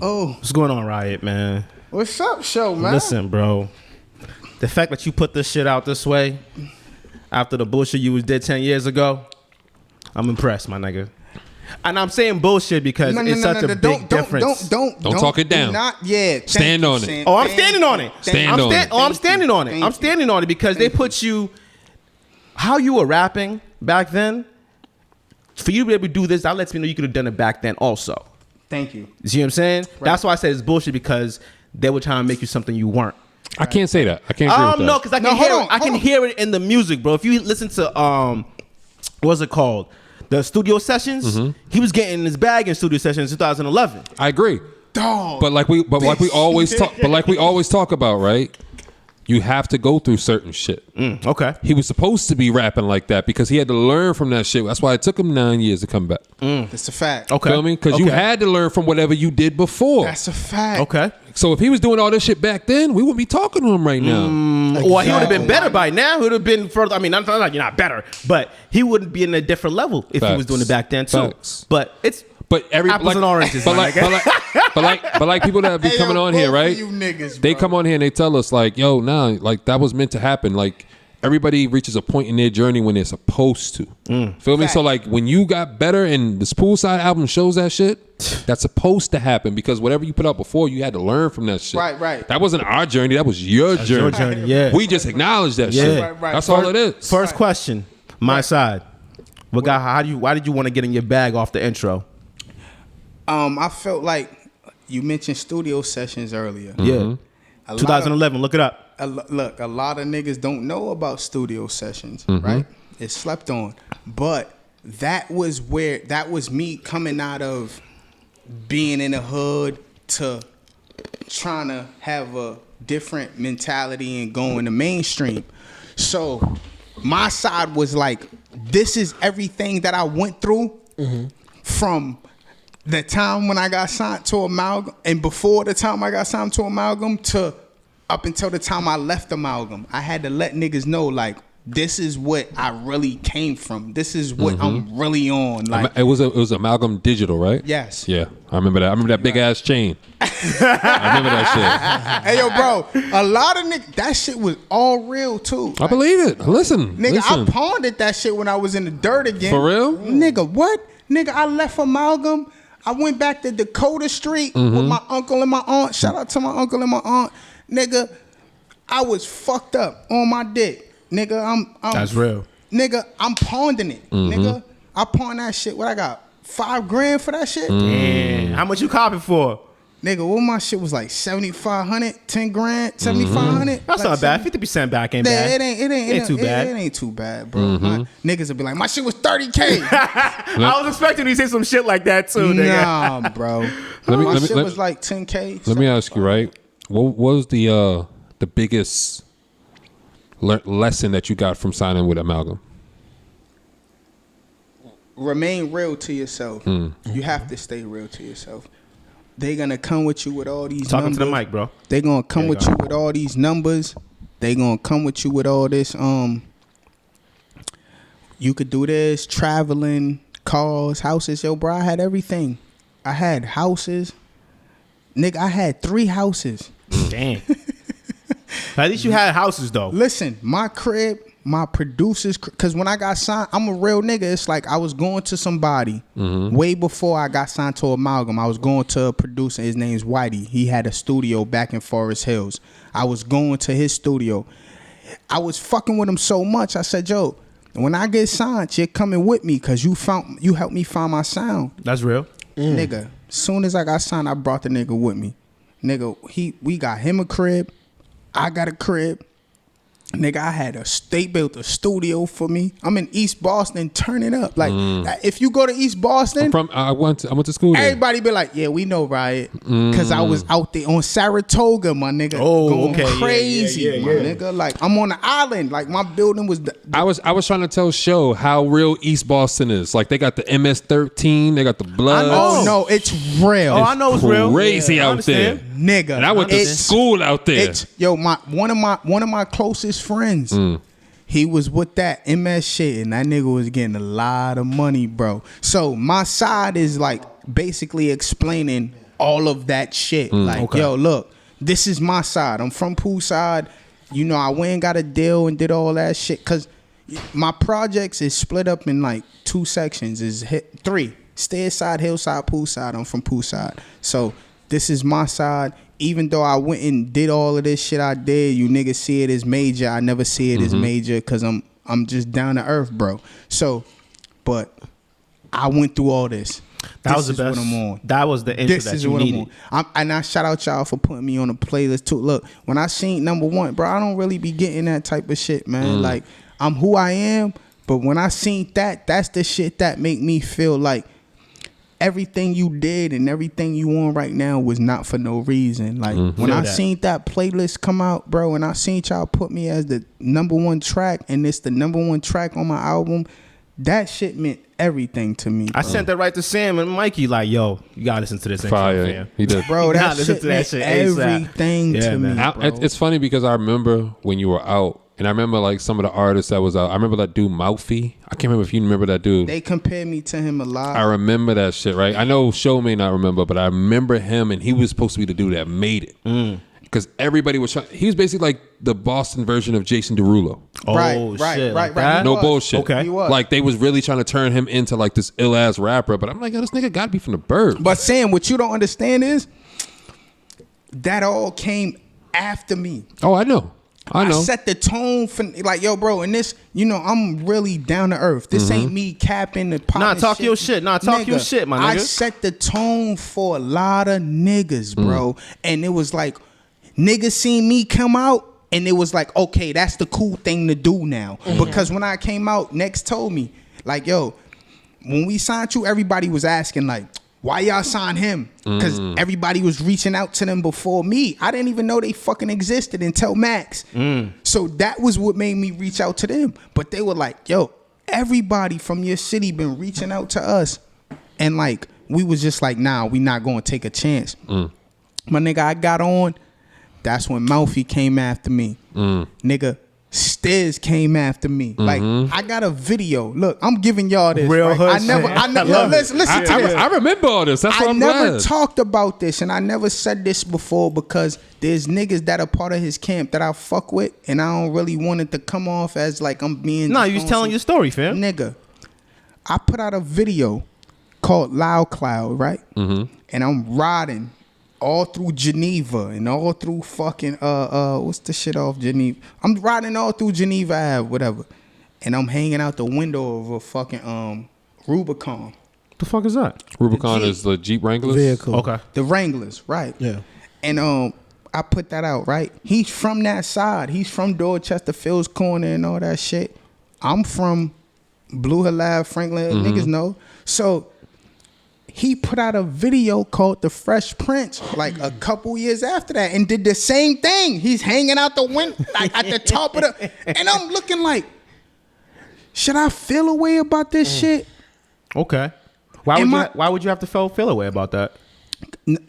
Oh. What's going on, Riot, man? What's up, Sho, man? Listen, bro. The fact that you put this shit out this way after the bullshit you was did 10 years ago, I'm impressed, my nigga. And I'm saying bullshit because it's such a big difference. Don't talk it down. Stand on it. Oh, I'm standing on it. I'm standing on it. I'm standing on it because they put you, how you were rapping back then, for you to be able to do this, that lets me know you could have done it back then also. Thank you. You see what I'm saying? Right. That's why I said it's bullshit, because they were trying to make you something you weren't. I can't say that. I can't agree with that. No, because I can hear it in the music, bro. If you listen to what's it called? The studio sessions, he was getting his bag in studio sessions in 2011. I agree. Dog. But like we always talk about, right? You have to go through certain shit. Okay. He was supposed to be rapping like that because he had to learn from that shit. That's why it took him 9 years to come back. That's a fact. Okay. Feel me? Because you had to learn from whatever you did before. That's a fact. Okay. So if he was doing all this shit back then, we wouldn't be talking to him right now. Exactly. Well, he would have been better by now. He would have been further. I mean, I'm not like you're not better, but he wouldn't be in a different level if he was doing it back then too. But it's apples and oranges. But like people that be coming on here, right? You niggas, they come on here and they tell us like, yo, nah, like that was meant to happen. Like everybody reaches a point in their journey when they're supposed to. Feel me? Fact. So like when you got better and this Poolside album shows that shit, that's supposed to happen because whatever you put out before, you had to learn from that shit. Right. That wasn't our journey. That was your journey. Your journey, yeah. We just acknowledged that shit. Right. That's all it is. First question, my side. Why did you want to get in your bag off the intro? I felt like you mentioned studio sessions earlier. Yeah. 2011, look it up. Look, a lot of niggas don't know about studio sessions, right? It's slept on. But that was me coming out of being in the hood to trying to have a different mentality and going to mainstream. So my side was like, this is everything that I went through from the time when I got signed to Amalgam and before the time I got signed to Amalgam to up until the time I left Amalgam. I had to let niggas know, like, this is what I really came from. This is what I'm really on. Like, it was Amalgam Digital, right? Yes. Yeah, I remember that. I remember that big ass chain. I remember that shit. Hey, yo, bro, a lot of niggas, that shit was all real, too. I believe it. Listen. I pawned that shit when I was in the dirt again. For real? Nigga, what? Nigga, I left Amalgam. I went back to Dakota Street with my uncle and my aunt. Shout out to my uncle and my aunt. Nigga, I was fucked up on my dick. Nigga, I'm that's real. Nigga, I'm pawning it. Nigga, I pawned that shit. What I got? $5,000 for that shit? Damn. How much you copping for? Nigga, what my shit was like 7,500, 10 grand, 7,500. That's like not bad. 50% back ain't bad. It ain't too bad. It ain't too bad, bro. Niggas will be like, my shit was 30K. I was expecting you to say some shit like that too, nigga. Nah, bro. My shit was like 10K. Let me ask you, right? What was the biggest lesson that you got from signing with Amalgam? Remain real to yourself. You have to stay real to yourself. They're going to come with you with all these Talking numbers. to the mic, bro. They're going to come with you with all these numbers. They're going to come with you with all this. You could do this, traveling, cars, houses. Yo, bro, I had everything. I had houses. Nigga, I had 3 houses. Damn. At least you had houses though. Listen, my crib, my producers, because when I got signed, I'm a real nigga. It's like I was going to somebody way before I got signed to Amalgam. I was going to a producer. His name's Whitey. He had a studio back in Forest Hills. I was going to his studio. I was fucking with him so much. I said, yo, when I get signed, you're coming with me because you helped me find my sound. That's real. Nigga, soon as I got signed, I brought the nigga with me. Nigga, we got him a crib. I got a crib. Nigga, they built a studio for me. I'm in East Boston, turn it up. Like, if you go to East Boston, I went to school there. everybody be like, yeah, we know Riot. Because I was out there on Saratoga, my nigga. Going crazy, my nigga. Like, I'm on the island. Like, my building was... I was trying to tell Sho how real East Boston is. Like, they got the MS-13, they got the Bloods. Oh, no, it's real. Oh, I know it's real. Crazy out there. Nigga. And I went to school out there. One of my closest friends, he was with that MS shit, and that nigga was getting a lot of money, bro. So my side is like basically explaining all of that shit. Yo, look, this is my side. I'm from Poolside. You know, I went and got a deal and did all that shit because my projects is split up in like 2 sections. Is 3: Stairside, Hillside, Poolside. I'm from Poolside, so this is my side. Even though I went and did all of this shit I did, you niggas see it as major. I never see it as major because I'm just down to earth, bro. So, but I went through all this. That was the best. What I'm on. That was the intro This that is you what needed. I'm on. And I shout out y'all for putting me on the playlist too. Look, when I seen number 1, bro, I don't really be getting that type of shit, man. Like, I'm who I am, but when I seen that, that's the shit that make me feel like everything you did and everything you on right now was not for no reason. Like, when I seen that playlist come out, bro, and I seen y'all put me as the number 1 track, and it's the number 1 track on my album, that shit meant everything to me, bro. I sent that right to Sam and Mikey, like, yo, you gotta listen to this intro, Fire. fam. He did. Bro, that listen shit to that meant shit ASAP. everything to me, bro. It's funny because I remember when you were out, and I remember like some of the artists that was out. I remember that dude Mouthy. I can't remember if you remember that dude. They compared me to him a lot. I remember that shit, right? I know Sho may not remember, but I remember him, and he was supposed to be the dude that made it. Because everybody was trying. He was basically like the Boston version of Jason Derulo. Right. No bullshit. Okay. He was. Like they was really trying to turn him into like this ill ass rapper, but I'm like, yo, this nigga gotta be from the burbs. But Sam, what you don't understand is that all came after me. Oh, I know. I set the tone for like, yo, bro, and this, you know, I'm really down to earth. This ain't me capping the pop. Nah, talk your shit. Nah, talk your shit, my nigga. I set the tone for a lot of niggas, bro. And it was like, niggas seen me come out, and it was like, okay, that's the cool thing to do now. Because when I came out, Next told me, like, yo, when we signed you, everybody was asking, like, why y'all sign him? Because everybody was reaching out to them before me. I didn't even know they fucking existed until Max. So that was what made me reach out to them. But they were like, yo, everybody from your city been reaching out to us. And like, we was just like, nah, we not going to take a chance. My nigga, I got on. That's when Mouthy came after me. Nigga, Stiz came after me. Like, I got a video. Look, I'm giving y'all this. Real right? hood I never listen to this. I remember all this. That's what I'm never glad. talked about this, and I never said this before because there's niggas that are part of his camp that I fuck with, and I don't really want it to come off as like I'm being. Nah, you was telling your story, fam. Nigga, I put out a video called Loud Cloud, right? And I'm riding all through Geneva and all through fucking what's the shit off Geneva? I'm riding all through Geneva Ave, whatever. And I'm hanging out the window of a fucking Rubicon. The fuck is that? Rubicon is the Jeep Wranglers? Vehicle. Okay. The Wranglers, right? Yeah. And I put that out, right? He's from that side. He's from Dorchester, Phil's Corner and all that shit. I'm from Blue Hill Ave, Franklin. Niggas know. So he put out a video called The Fresh Prince like a couple years after that and did the same thing. He's hanging out the window, like at the top of the... And I'm looking like, should I feel a way about this shit? Okay. Why would you have to feel a way about that?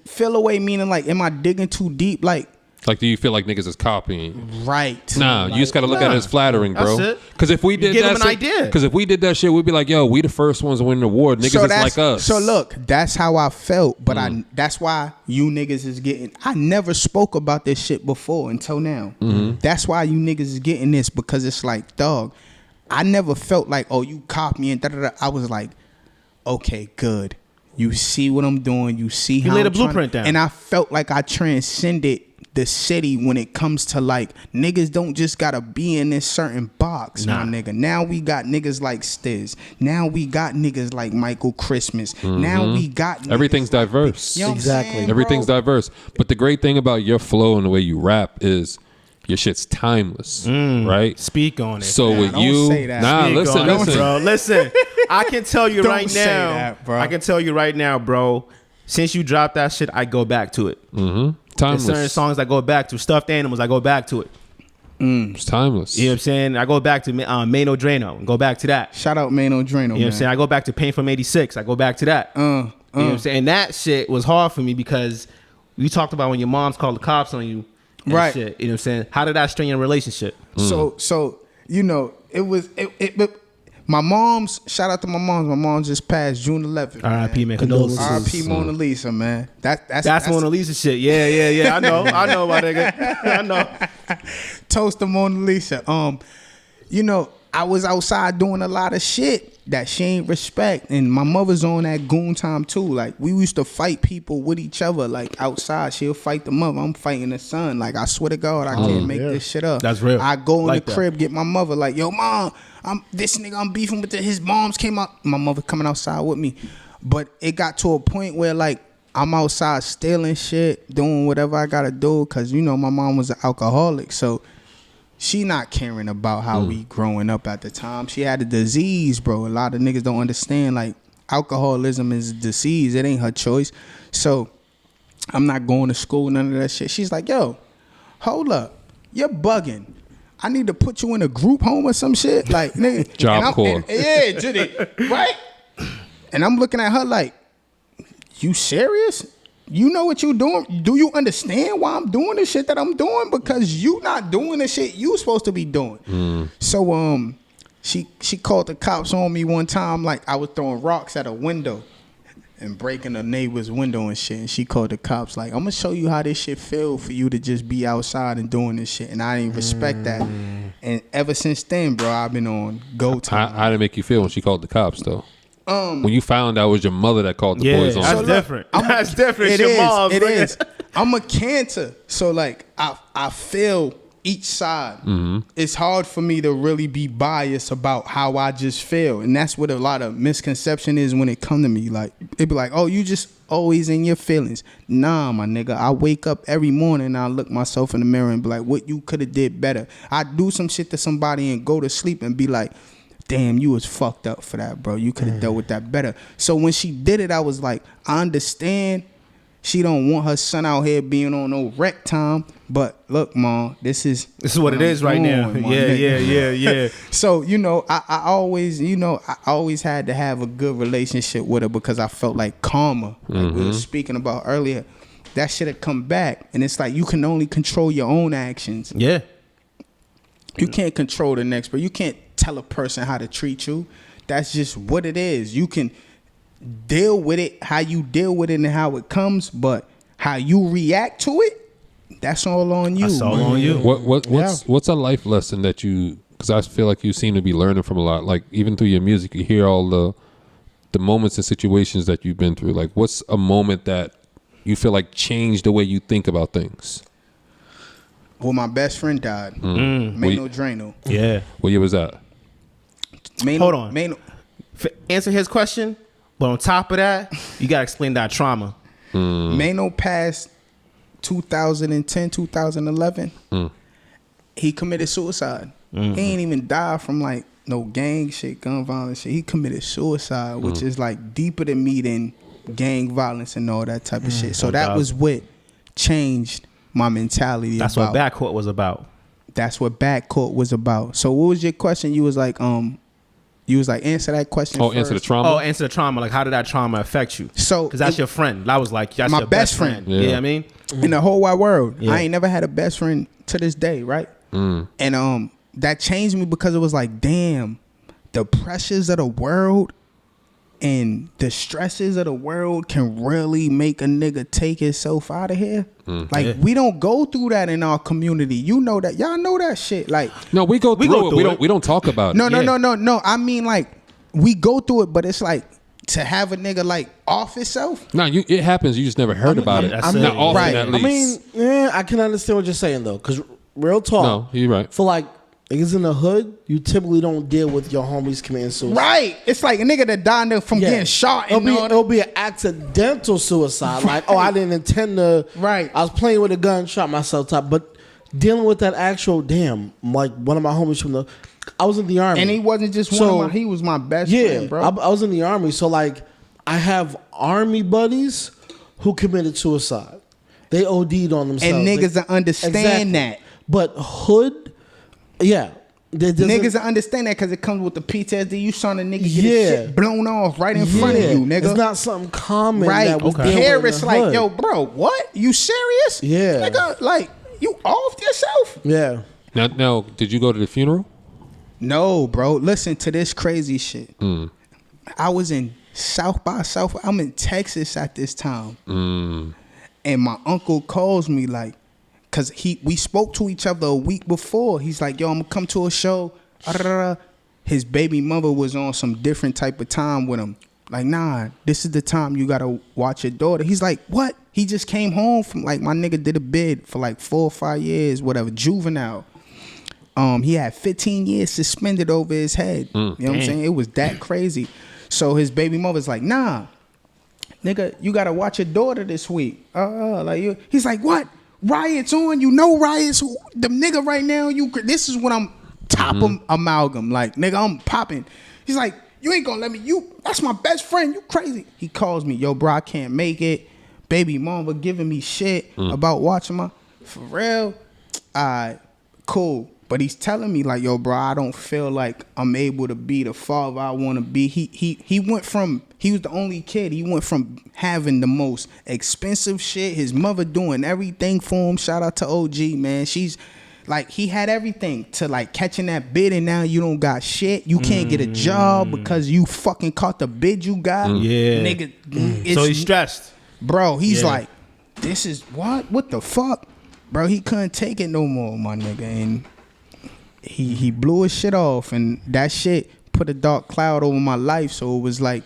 Feel away meaning like, am I digging too deep? Like, Like, do you feel like niggas is copying? Right. Nah, you just got to look at it as flattering, bro. That's it. Because if we did give that them an idea. Because if we did that shit, we'd be like, yo, we the first ones to win an award. Niggas is like us. So look, that's how I felt. But that's why you niggas is getting. I never spoke about this shit before until now. That's why you niggas is getting this, because it's like, dog, I never felt like, oh, you copying. I was like, okay, good. You see what I'm doing. You see how you laid I'm a blueprint down. And I felt like I transcended the city when it comes to like, niggas don't just gotta be in this certain box, my nigga. Now we got niggas like Stiz. Now we got niggas like Michael Christmas. Now we got everything's diverse. You know what I'm saying, Everything's bro? diverse. But the great thing about your flow and the way you rap is your shit's timeless, right? Speak on it. So with don't you, say that. nah, Speak listen, on it, listen. bro. Listen, I can tell you Don't right say now. that, bro. I can tell you right now, bro. Since you dropped that shit, I go back to it. There's Timeless. certain songs I go back to. Stuffed Animals, I go back to it. It's timeless. You know what I'm saying? I go back to Mano Drano and go back to that. Shout out Mano Drano, You know what I'm saying? I go back to Pain from 86. I go back to that. You know what I'm saying? And that shit was hard for me because you talked about when your mom's called the cops on you. And Right. shit, you know what I'm saying? How did that strain your relationship? So you know, my mom's, shout out to my mom's. My mom just passed June 11th. R.I.P. man. Condolences. R.I.P. Mona Lisa, man. That's Mona Lisa shit. Yeah. I know, my nigga. I know. Toast to Mona Lisa. You know, I was outside doing a lot of shit that she ain't respect, and my mother's on that goon time too. Like, we used to fight people with each other. Like, outside, she'll fight the mother, I'm fighting the son. Like, I swear to God, I can't make this shit up. That's real. I go in Like the that. crib, get my mother, like, yo, mom, I'm beefing with his moms came out. My mother coming outside with me. But it got to a point where, like, I'm outside stealing shit, doing whatever I gotta do, because, you know, my mom was an alcoholic. So she not caring about how we growing up at the time. She had a disease, bro. A lot of niggas don't understand, like, alcoholism is a disease. It ain't her choice. So I'm not going to school, none of that shit. She's like, yo, hold up. You're bugging. I need to put you in a group home or some shit. Like, nigga. Job Corps. Yeah, did it. Right? And I'm looking at her like, you serious? You know what you doing? Do you understand why I'm doing the shit that I'm doing? Because you not doing the shit you supposed to be doing. So she called the cops on me one time, like I was throwing rocks at a window and breaking a neighbor's window and shit. And she called the cops like, I'm gonna show you how this shit feel for you to just be outside and doing this shit. And I didn't respect that. And ever since then, bro, I've been on go time. How did it make you feel when she called the cops, though? When you found out it was your mother that called the boys on that's you. different. That's different. It Your is. mom's, It nigga. is. I'm a cancer, so like I feel each side. It's hard for me to really be biased about how I just feel, and that's what a lot of misconception is when it come to me. Like, it be like, oh, you just always in your feelings. Nah, my nigga. I wake up every morning and I look myself in the mirror and be like, what you could have did better. I do some shit to somebody and go to sleep and be like, damn, you was fucked up for that, bro. You could have dealt with that better. So when she did it, I was like, I understand she don't want her son out here being on no rec time, but look, mom, this is what it is right now. my Yeah, nigga. yeah. So, you know, I always had to have a good relationship with her because I felt like karma, like we were speaking about earlier. That shit had come back, and it's like you can only control your own actions. Yeah. You can't control the next, but you can't tell a person how to treat you. That's just what it is. You can deal with it how you deal with it and how it comes, but how you react to it, that's all on you. That's all on you. What's a life lesson that you? Because I feel like you seem to be learning from a lot. Like, even through your music, you hear all the moments and situations that you've been through. Like, what's a moment that you feel like changed the way you think about things? Well, my best friend died. Mano Drano. Yeah. What year was that? Hold on. Mano, Answer his question, but on top of that, you gotta explain that trauma. Mano passed 2010, 2011. He committed suicide. He ain't even died from like no gang shit, gun violence shit. He committed suicide, which is like deeper than me than gang violence and all that type of shit. So that was what changed my mentality. That's what Backcourt was about. That's what Backcourt was about. So what was your question? You was like answer that question. Oh, first. answer the trauma. Answer the trauma. Like, how did that trauma affect you? So because that's your friend. That was like, that's my your best friend. Yeah. You know what I mean? in the whole wide world. Yeah. I ain't never had a best friend to this day, right? And that changed me because it was like, damn, the pressures of the world and the stresses of the world can really make a nigga take himself out of here. Like, we don't go through that in our community. You know that. Y'all know that shit. Like, no, we go through it. We don't talk about it. No. I mean, like, we go through it, but it's like, to have a nigga like off itself. No, it happens. You just never heard about it. Not often, right. at least. I mean, I can understand what you're saying though, because real talk. No, you're right. For like niggas in the hood, you typically don't deal with your homies committing suicide. Right. It's like a nigga that died from getting shot. It'll be an accidental suicide. Like, oh, I didn't intend to. Right. I was playing with a gun, shot myself. But dealing with that actual like one of my homies from I was in the army, and he wasn't just he was my best friend, bro. I was in the army, so like I have army buddies who committed suicide. They OD'd on themselves, and niggas understand that. But hood, niggas understand that because it comes with the PTSD. You saw the nigga get his shit blown off right in front of you, nigga. It's not something common, right? That Paris, like, yo, bro, what? You serious? Yeah, nigga, like, you off yourself? Yeah. Now, did you go to the funeral? No, bro. Listen to this crazy shit. I was in South by South. I'm in Texas at this time. And my uncle calls me like, cause we spoke to each other a week before. He's like, yo, I'm gonna come to a show. His baby mother was on some different type of time with him. Like, nah, this is the time you gotta watch your daughter. He's like, what? He just came home from, like, my nigga did a bid for like 4 or 5 years, whatever, juvenile. He had 15 years suspended over his head. You know what I'm saying? It was that crazy. So his baby mother's like, nah, nigga, you gotta watch your daughter this week. He's like, what? Riot's on? You know Riot's the nigga right now. This is what I'm top amalgam. Like, nigga, I'm popping. He's like, you ain't gonna let me. That's my best friend. You crazy? He calls me, yo, bro, I can't make it. Baby mama giving me shit about watching my. For real? Cool. But he's telling me like, yo, bro, I don't feel like I'm able to be the father I want to be. He went from, he was the only kid. He went from having the most expensive shit, his mother doing everything for him. Shout out to OG, man. She's like, he had everything to like catching that bid, and now you don't got shit. You can't get a job because you fucking caught the bid you got. Yeah. Nigga. So he's stressed. Bro, he's like, this is what the fuck? Bro, he couldn't take it no more, my nigga. And he blew his shit off, and that shit put a dark cloud over my life. So it was like,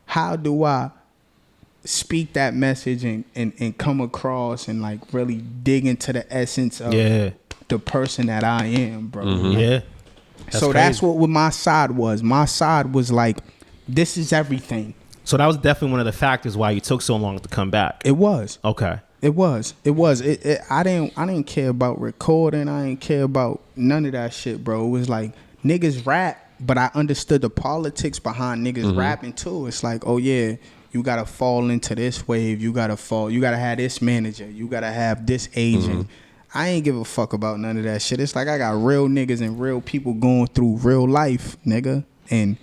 how do I speak that message and come across and like really dig into the essence of the person that I am, bro? Yeah. That's what my side was. My side was like, this is everything. So that was definitely one of the factors why you took so long to come back. It was. Okay. It was. I didn't care about recording. I didn't care about none of that shit, bro. It was like, niggas rap, but I understood the politics behind niggas rapping too. It's like, oh yeah, you gotta fall into this wave. You gotta have this manager. You gotta have this agent. I ain't give a fuck about none of that shit. It's like, I got real niggas and real people going through real life, nigga. And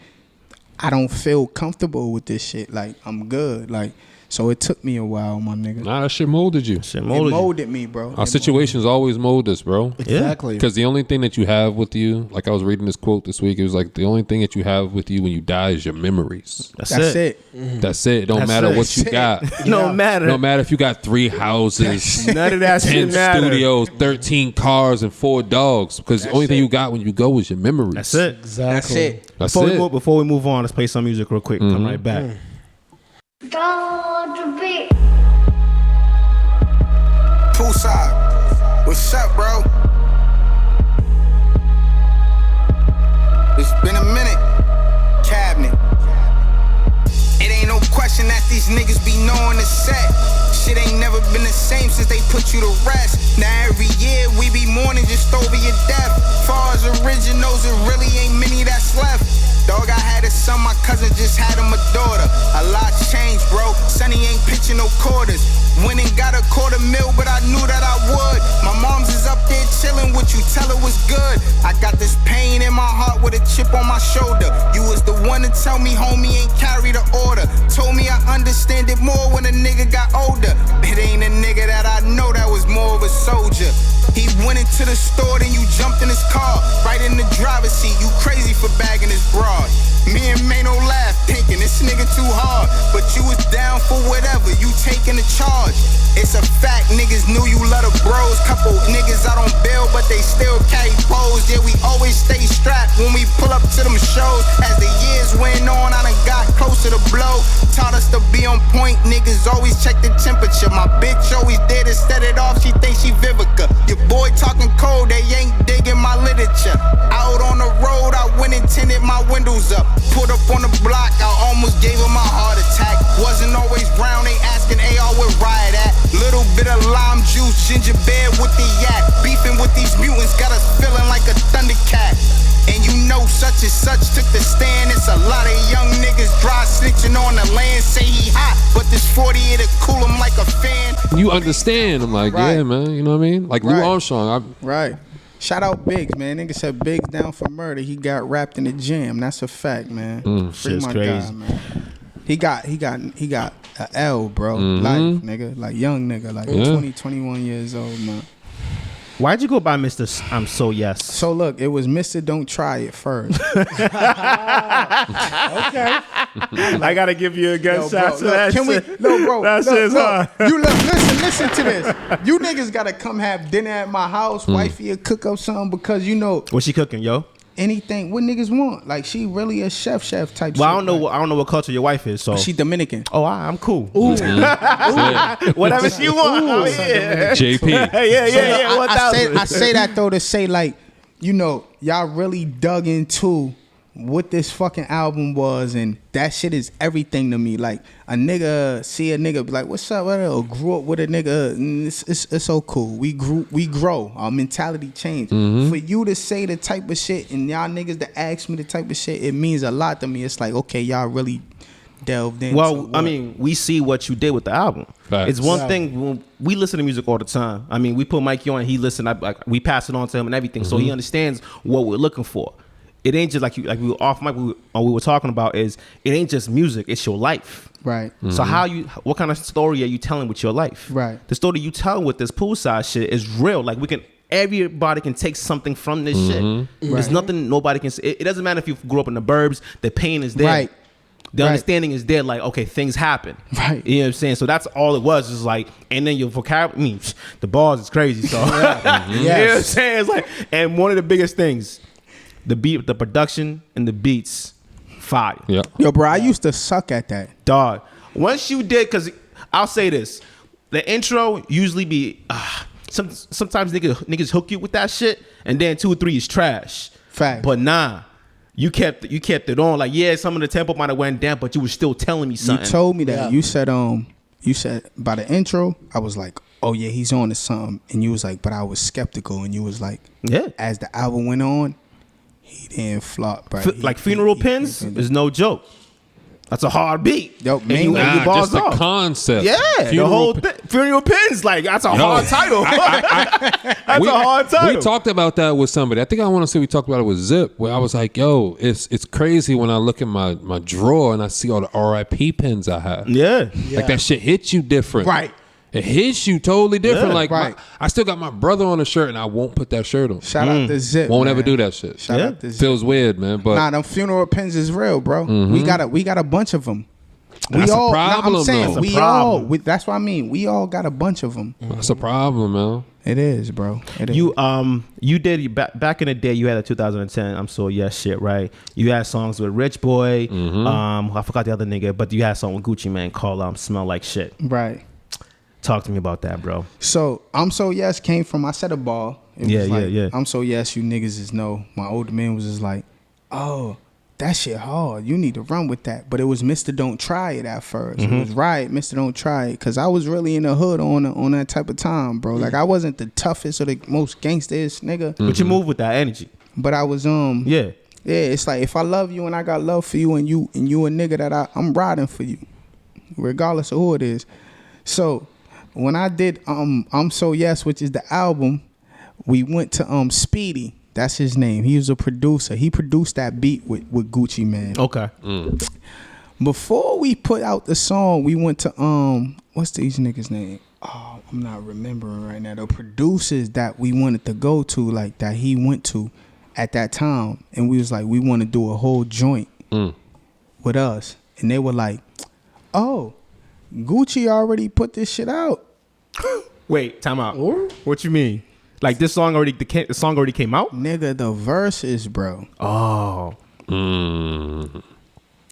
I don't feel comfortable with this shit. Like, I'm good. Like, so it took me a while, my nigga. Nah, that shit molded you. It molded me, bro. Our situations always mold us, bro. Exactly. Because the only thing that you have with you, like I was reading this quote this week, it was like, the only thing that you have with you when you die is your memories. That's it. That's it. It don't matter what you got. No matter. No matter if you got 3 houses, none of that 10 shit matter. studios, 13 cars, and 4 dogs. Because the only thing you got when you go is your memories. That's it. Exactly. That's it. Before we move on, let's play some music real quick. Come right back. Poolside, what's up, bro? It's been a minute. Cabinet. It ain't no question that these niggas be knowing the set. Shit ain't never been the same since they put you to rest. Now every year we be mourning just over your death. Far as originals, it really ain't many that's left. Dog, I had a son, my cousin just had him a daughter. A lot's changed, bro. Sonny ain't pitching no quarters. Went and got a $250,000, but I knew that I would. My mom's is up there chilling, what you tell her was good. I got this pain in my heart with a chip on my shoulder. You was the one to tell me homie ain't carry the order. Told me I understand it more when a nigga got older. It ain't a nigga that I know that was more of a soldier. He went into the store, then you jumped in his car, right in the driver's seat. You crazy for bagging his broad. Me and Mano laugh, thinking this nigga too hard, but you was down for whatever. You taking the charge. It's a fact, niggas knew you love the bros. Couple niggas out on bail, but they still carry poles. Yeah, we always stay strapped when we pull up to them shows. As the years went on, I done got closer to blow. Taught us to be on point, niggas always check the temperature. My bitch always there to set it off, she thinks she Vivica. Your boy talking cold, they ain't digging my literature. Out on the road, I went and tinted my windows up. Put up on the block, I almost gave him a heart attack. Wasn't always brown, they asking AR where Riot at. Little bit of lime juice, ginger beer with the yak. Beefing with these mutants, got us feeling like a Thundercat. And you know such and such took the stand. It's a lot of young niggas dry snitching on the land. Say he hot, but this 40 it'll cool him like a fan. You understand? I'm like, Right. yeah, man. You know what I mean? Like Lou Right. Armstrong. Right. Shout out Biggs, man. Nigga said Biggs down for murder. He got wrapped in the gym. That's a fact, man. Free shit's my crazy. guy, man. He got a L, bro. Life, nigga. Like young nigga. Like 20, 21 years old, man. Why'd you go by Mr. I'm So Yes? So look, it was Mr. Don't Try It first. Okay. I gotta give you a good Yo, shot bro, to look, that. can we? shit. No, bro. That look, shit's hard. You listen to this. You niggas gotta come have dinner at my house. Wifey will cook up something because you know What's she cooking, yo? anything what niggas want. Like she really a chef type. Well, shit. I don't know. I don't know what culture your wife is. So She Dominican. Oh, I'm cool. Yeah. Whatever she wants. Oh, yeah. JP. Yeah. I 1000. say that though to say like, you know, y'all really dug into what this fucking album was, and that shit is everything to me. Like a nigga see a nigga be like, "What's up?" Or grew up with a nigga. It's so cool. We grow. Our mentality changed. For you to say the type of shit and y'all niggas to ask me the type of shit, it means a lot to me. It's like, okay, y'all really delved into. Well, I mean, we see what you did with the album. Facts. It's one thing when we listen to music all the time. I mean, we put Mikey on, he listen. We pass it on to him and everything, so he understands what we're looking for. It ain't just like we were off mic. We were talking about is it ain't just music. It's your life. right. So what kind of story are you telling with your life? Right. The story you tell with this poolside shit is real. Like everybody can take something from this shit. There's nothing nobody can say. It doesn't matter if you grew up in the burbs. The pain is there. Right. The Right. understanding is there. Like, okay, things happen. Right. You know what I'm saying? So that's all it was. Is like, and then your vocabulary. I mean, the bars is crazy. So you know what I'm saying? It's like, and one of the biggest things, the beat, the production, and the beats, fire. Yeah. Yo, bro, I used to suck at that. Dog. Once you did, because I'll say this, the intro usually be sometimes niggas hook you with that shit, and then 2 or 3 is trash. Fact. But nah, you kept it on. Like, yeah, some of the tempo might have went down, but you were still telling me something. You told me that. Yeah. You said by the intro, I was like, oh yeah, he's on to something. And you was like, but I was skeptical. And you was like, Yeah. as the album went on, he didn't flop, bro. Like funeral pins is no joke. That's a hard beat. Yo, And man, you nah, bars just the off. concept. Yeah, Funeral the whole Pin- thing. Funeral pins, like that's a hard title. That's we, a hard title. We talked about that with somebody. I think I want to say we talked about it with Zip, where I was like, yo, it's crazy when I look at my drawer and I see all the RIP pins I have. Yeah. Like that shit hits you different. Right. It hits you totally different. Yeah, like right. I still got my brother on a shirt and I won't put that shirt on. Shout out to Zip. Won't man. ever do that shit. Shout Yeah. out to Zip. Feels weird, man. But Nah, them funeral pins is real, bro. We got a bunch of them. That's a problem, I'm saying though. That's a problem. that's what I mean. We all got a bunch of them. that's a problem, man. It is, bro. It is. You did back in the day. You had a 2010 I'm So Yes shit, right? You had songs with Rich Boy. I forgot the other nigga, but you had a song with Gucci Mane called Smell Like Shit. right. Talk to me about that, bro. So I'm So Yes came from, I said a ball. It Yeah, was like, yeah. I'm So Yes, you niggas is no. My older man was just like, oh, that shit hard. You need to run with that. But it was Mr. Don't Try It at first. It was Riot, Mr. Don't Try It. Because I was really in the hood on that type of time, bro. Like I wasn't the toughest or the most gangsterest nigga. But you move with that energy. But I was Yeah. yeah, it's like if I love you and I got love for you and you a nigga that I'm riding for you, regardless of who it is. So when I did I'm So Yes, which is the album, we went to Speedy. That's his name. He was a producer. He produced that beat with Gucci Mane. Okay. Before we put out the song, we went to what's these niggas' name? Oh, I'm not remembering right now. The producers that we wanted to go to, like that he went to at that time, and we was like, we want to do a whole joint with us, and they were like, oh, Gucci already put this shit out. Wait, time out. What you mean? Like the song already came out? Nigga, the verses, bro. Oh.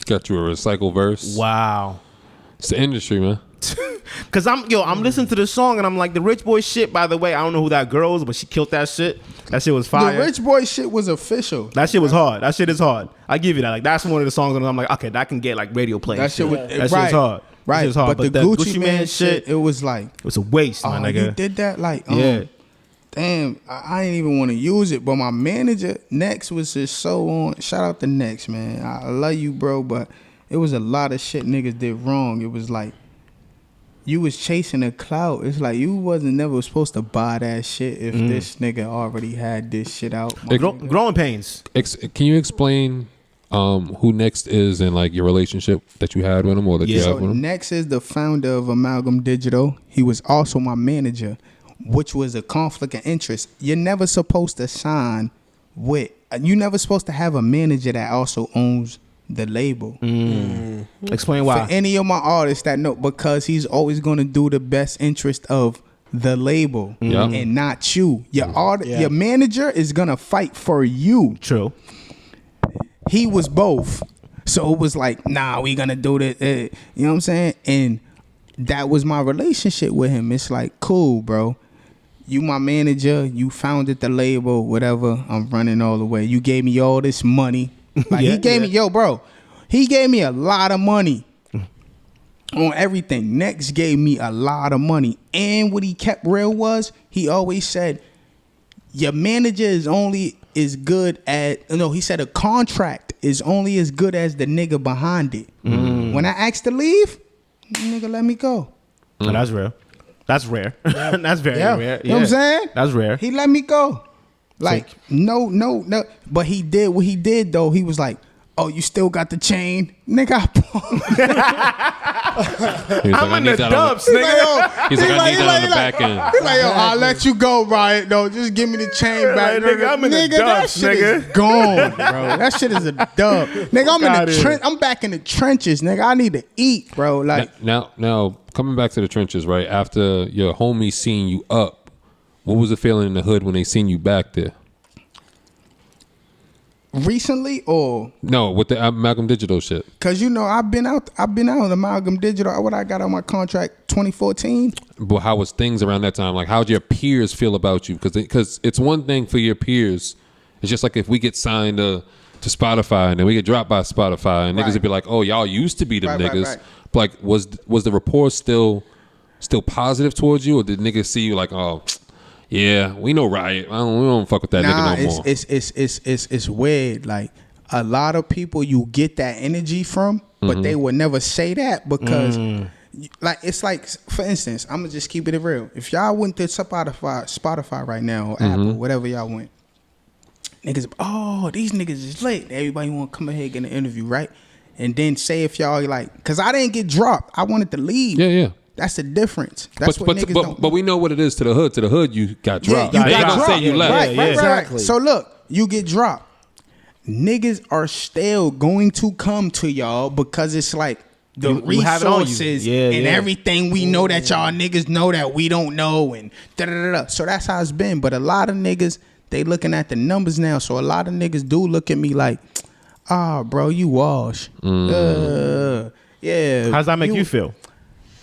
Got you a recycled verse. Wow. It's the industry, man. Cause I'm listening to the song and I'm like, the Rich Boy shit, by the way, I don't know who that girl is, but she killed that shit. That shit was fire. The Rich Boy shit was official. That shit was hard. That shit is hard. I give you that. Like that's one of the songs that I'm like, okay, that can get like radio play. That shit was that shit's hard. Right. That shit's hard. But the Gucci Man shit, it was like, it was a waste, my nigga. You did that? Like, yeah. Damn, I didn't even want to use it, but my manager Next was just so on. Shout out to Next, man. I love you, bro, but it was a lot of shit niggas did wrong. It was like you was chasing a clout. It's like you wasn't never supposed to buy that shit if this nigga already had this shit out. Growing pains. Can you explain who Next is and like your relationship that you had with him or that you have with him? Next is the founder of Amalgam Digital. He was also my manager, which was a conflict of interest. You're never supposed to sign with. You're never supposed to have a manager that also owns the label. Explain why. For any of my artists that know, because he's always going to do the best interest of the label and not you. Your manager is going to fight for you. True. He was both. So it was like, nah, we going to do this. You know what I'm saying? And that was my relationship with him. It's like, cool, bro. You my manager. You founded the label, whatever. I'm running all the way. You gave me all this money. Like he gave me, bro. He gave me a lot of money on everything. Next gave me a lot of money. And what he kept real was, he always said, your manager is only as good as, he said a contract is only as good as the nigga behind it. When I asked to leave, nigga let me go. Oh, that's rare. That's rare. That's very rare. You know what I'm saying? That's rare. He let me go. Like, no. But he did what he did, though. He was like, oh, you still got the chain? Nigga, I'm in the dumps, nigga. He's like, I need that on the back end. He's like, yo, I'll let you go, Riot, though. Just give me the chain back. Nigga, I'm in the dumps, that shit is gone, bro. That shit is a dub. Nigga, I'm in the trench. I'm back in the trenches, nigga. I need to eat, bro. Like now, coming back to the trenches, right? After your homies seen you up, what was the feeling in the hood when they seen you back there? Recently or no, with the Amalgam Digital shit? Cause I've been out Amalgam Digital. What I got on my contract 2014. But how was things around that time? Like, how'd your peers feel about you? Because it's one thing for your peers. It's just like if we get signed to Spotify and then we get dropped by Spotify and niggas would be like, oh, y'all used to be them niggas. Right. But like, was the rapport still positive towards you, or did niggas see you like, oh, yeah, we know Riot. We don't fuck with that nigga no more. It's weird. Like a lot of people you get that energy from, but they would never say that because, like, it's like, for instance, I'm gonna just keep it real. If y'all went to Spotify right now or Apple, whatever y'all went, niggas, oh, these niggas is lit. Everybody want to come ahead and get an interview, right? And then say if y'all like, cause I didn't get dropped. I wanted to leave. Yeah. That's the difference. That's what niggas don't. But we know what it is to the hood. To the hood, you got dropped. Yeah, you got dropped. Say you left. Right. Exactly. So look, you get dropped. Niggas are still going to come to y'all because it's like the resources and everything we know that y'all niggas know that we don't know and da-da-da-da. So that's how it's been. But a lot of niggas, they looking at the numbers now. So a lot of niggas do look at me like, bro, you wash. Yeah. How's that make you feel?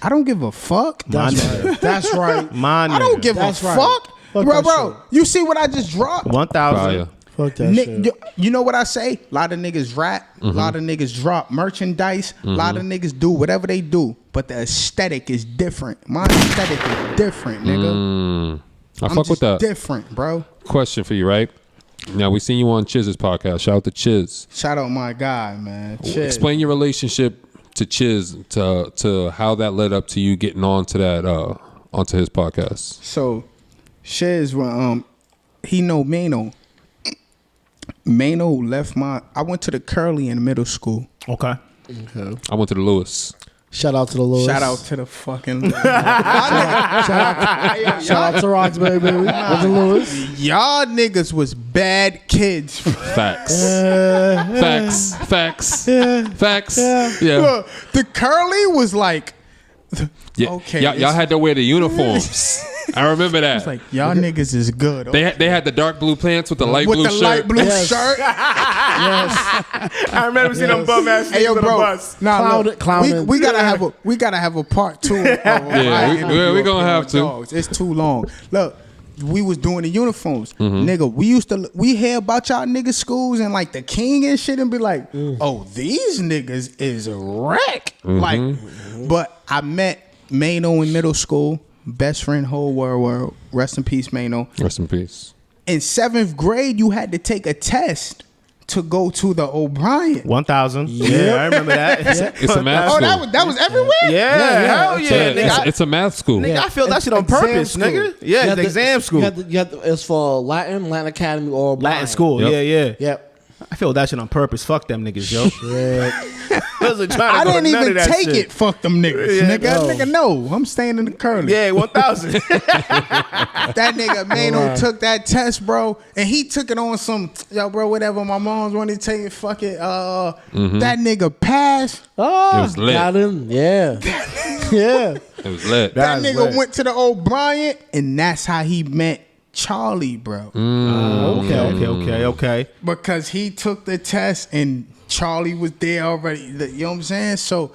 I don't give a fuck. That's right. That's right. I don't give a fuck. Bro, you see what I just dropped? 1,000. Fuck that shit. You know what I say? A lot of niggas rap. A lot of niggas drop merchandise. A lot of niggas do whatever they do. But the aesthetic is different. My aesthetic is different, nigga. I fuck with that. Different, bro. Question for you, right? Now, we seen you on Chiz's podcast. Shout out to Chiz. Shout out my guy, man. Chiz. Explain your relationship to Chiz, to how that led up to you getting onto his podcast. So, Chiz, he know Mano. Mano left I went to the Curly in middle school. Okay. I went to the Lewis. Shout out to the Lewis. Shout out to the fucking. Shout out to Roxbury, baby. With the Lewis. Y'all niggas was bad kids. Facts. Facts. Yeah. Look, the Curly was like. Yeah. Okay. Y'all had to wear the uniforms. I remember that. It's like y'all niggas is good. They had the dark blue pants with the light with blue the shirt. light blue Yes. shirt. I remember seeing them bum ass Hey yo, niggas on the bro. bus. Nah, Clowning. look, we gotta have a part 2. Yeah, we gonna have to. Dogs. It's too long. Look, we was doing the uniforms, Mm-hmm. nigga. We hear about y'all niggas schools and like the king and shit, and be like, oh, these niggas is wreck. Mm-hmm. Like, but I met Mano in middle school. Best friend, whole world. Rest in peace, Mano. Rest in peace. In 7th grade, you had to take a test to go to the O'Brien. 1,000. Yeah, I remember that. It's a math Oh, school. that was everywhere. Yeah, hell yeah, nigga. It's a math school. Nigga, I feel that shit on Exam purpose, school. nigga. Yeah, You it's had the exam school. It's for Latin Academy, or Latin school. Yep. Yeah. Yep. I feel that shit on purpose. Fuck them niggas, yo. Yeah. Wasn't trying to I go to didn't none even of that take shit. it. Fuck them niggas. Yeah, Nigga, no. I'm staying in the Curly. Yeah, 1,000. That nigga Mano took that test, bro, and he took it on some, yo, bro, whatever. My mom's wanted to take it, fuck it. That nigga passed. Oh, It was lit. got him. Yeah. Yeah. It was lit. That That's nigga lit. went to the O'Brien, and that's how he met Charlie, bro. Okay. Because he took the test, and Charlie was there already. You know what I'm saying? So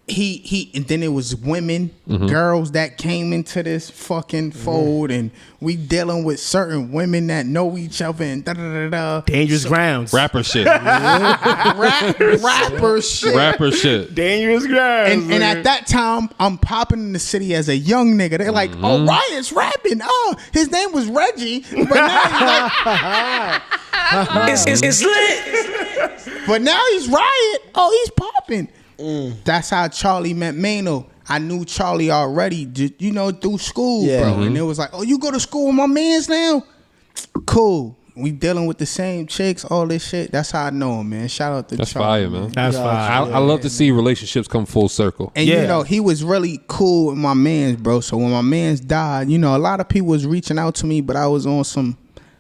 he and then it was women, girls that came into this fucking fold, and we dealing with certain women that know each other and da da da da. Dangerous grounds. Rapper shit. Rapper shit. Rapper shit. Dangerous grounds. And at that time, I'm popping in the city as a young nigga. They're like, oh, Riot's rapping. Oh, his name was Reggie. But now he's like, It's lit. but now he's Riot. Oh, he's popping. That's how Charlie met Mano. I knew Charlie already, through school, Yeah. bro. And it was like, oh, you go to school with my mans now? Cool. We dealing with the same chicks, all this shit. That's how I know him, man. Shout out to That's Charlie. fire, man. That's fine. I love to see relationships come full circle. And Yeah. he was really cool with my mans, bro. So when my mans died, a lot of people was reaching out to me, but I was on some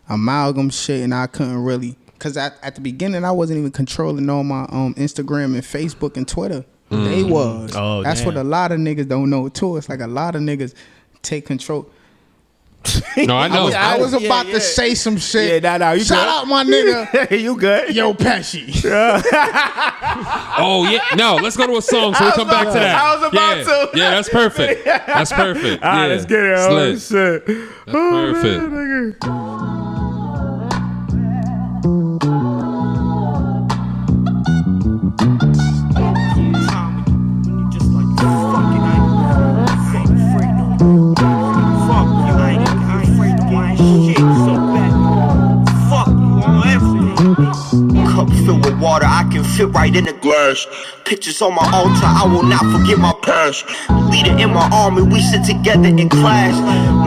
amalgam shit, and I couldn't really, because at the beginning I wasn't even controlling all my Instagram and Facebook and Twitter. They was. Oh, That's damn. what a lot of niggas don't know too. It's like a lot of niggas take control. No, I know. I was about to say some shit. Yeah, nah, you Shout good. out my nigga, You good? Yo Pesci. Oh yeah, no. Let's go to a song so we come back to that. I was about to. Yeah, that's perfect. That's perfect. All right, Yeah. let's get it. It's Oh, lit. shit. That's perfect. Cup filled with water, I can fit right in the glass. Pictures on my altar, I will not forget my past. Leader in my army, we sit together in class.